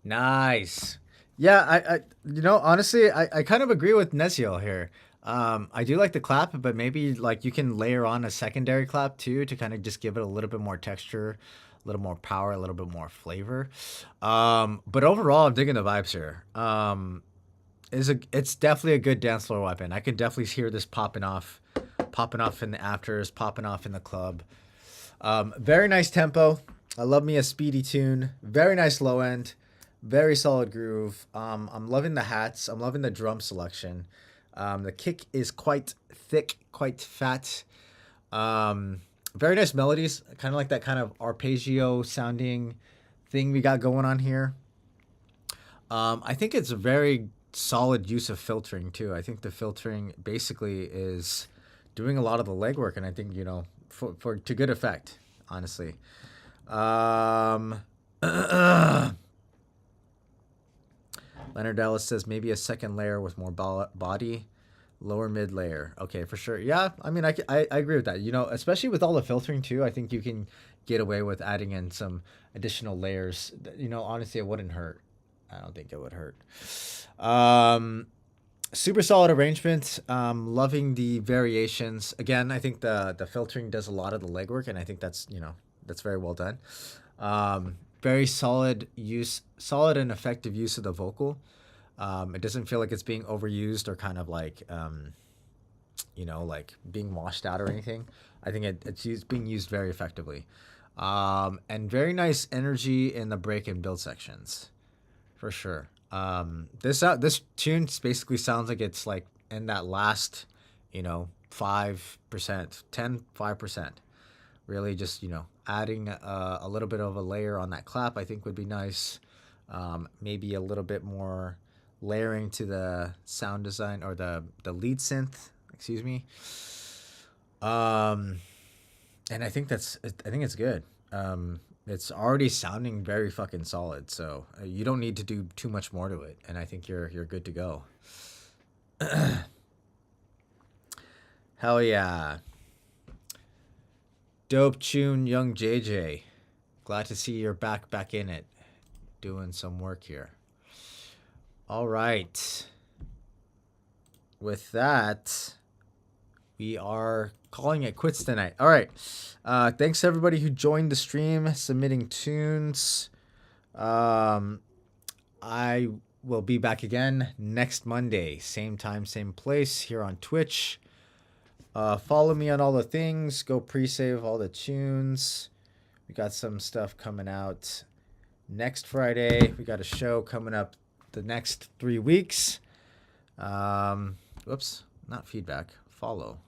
Nice. Yeah, honestly, I kind of agree with Nezio here. I do like the clap, but maybe like you can layer on a secondary clap too to kind of just give it a little bit more texture, a little more power, a little bit more flavor. But overall, I'm digging the vibes here. It's definitely a good dance floor weapon. I can definitely hear this popping off in the afters, popping off in the club. Very nice tempo. I love me a speedy tune. Very nice low end. Very solid groove. I'm loving the hats. I'm loving the drum selection. The kick is quite thick, quite fat. Very nice melodies. Kind of like that kind of arpeggio sounding thing we got going on here. I think it's a very solid use of filtering too. I think the filtering basically is doing a lot of the legwork, and I think for to good effect, honestly. Leonard Dallas says maybe a second layer with more body, lower mid layer. Okay, for sure. Yeah, I mean, I agree with that. Especially with all the filtering too, I think you can get away with adding in some additional layers. Honestly, it wouldn't hurt. I don't think it would hurt. Super solid arrangement. Loving the variations. Again, I think the filtering does a lot of the legwork, and I think that's very well done. Very solid and effective use of the vocal. It doesn't feel like it's being overused or kind of like like being washed out or anything. I think it's being used very effectively. And very nice energy in the break and build sections, for sure. This tune basically sounds like it's like in that last 5%, really just adding a little bit of a layer on that clap I think would be nice. Maybe a little bit more layering to the sound design or the lead synth, excuse me. And I think it's good. It's already sounding very fucking solid, so you don't need to do too much more to it, and I think you're good to go. Hell yeah. Dope tune, young JJ. Glad to see you're back in it, doing some work here. All right. With that, we are calling it quits tonight. All right. Thanks to everybody who joined the stream, submitting tunes. I will be back again next Monday, same time, same place, here on Twitch. Follow me on all the things. Go pre-save all the tunes. We got some stuff coming out next Friday. We got a show coming up the next 3 weeks. Whoops, not feedback. Follow.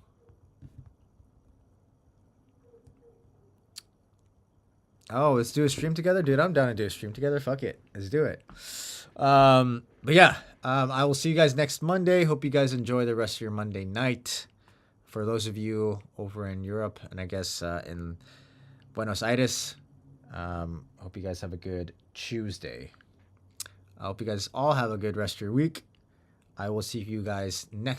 Oh, let's do a stream together? Dude, I'm down to do a stream together. Fuck it. Let's do it. But yeah, I will see you guys next Monday. Hope you guys enjoy the rest of your Monday night. For those of you over in Europe and I guess in Buenos Aires, hope you guys have a good Tuesday. I hope you guys all have a good rest of your week. I will see you guys next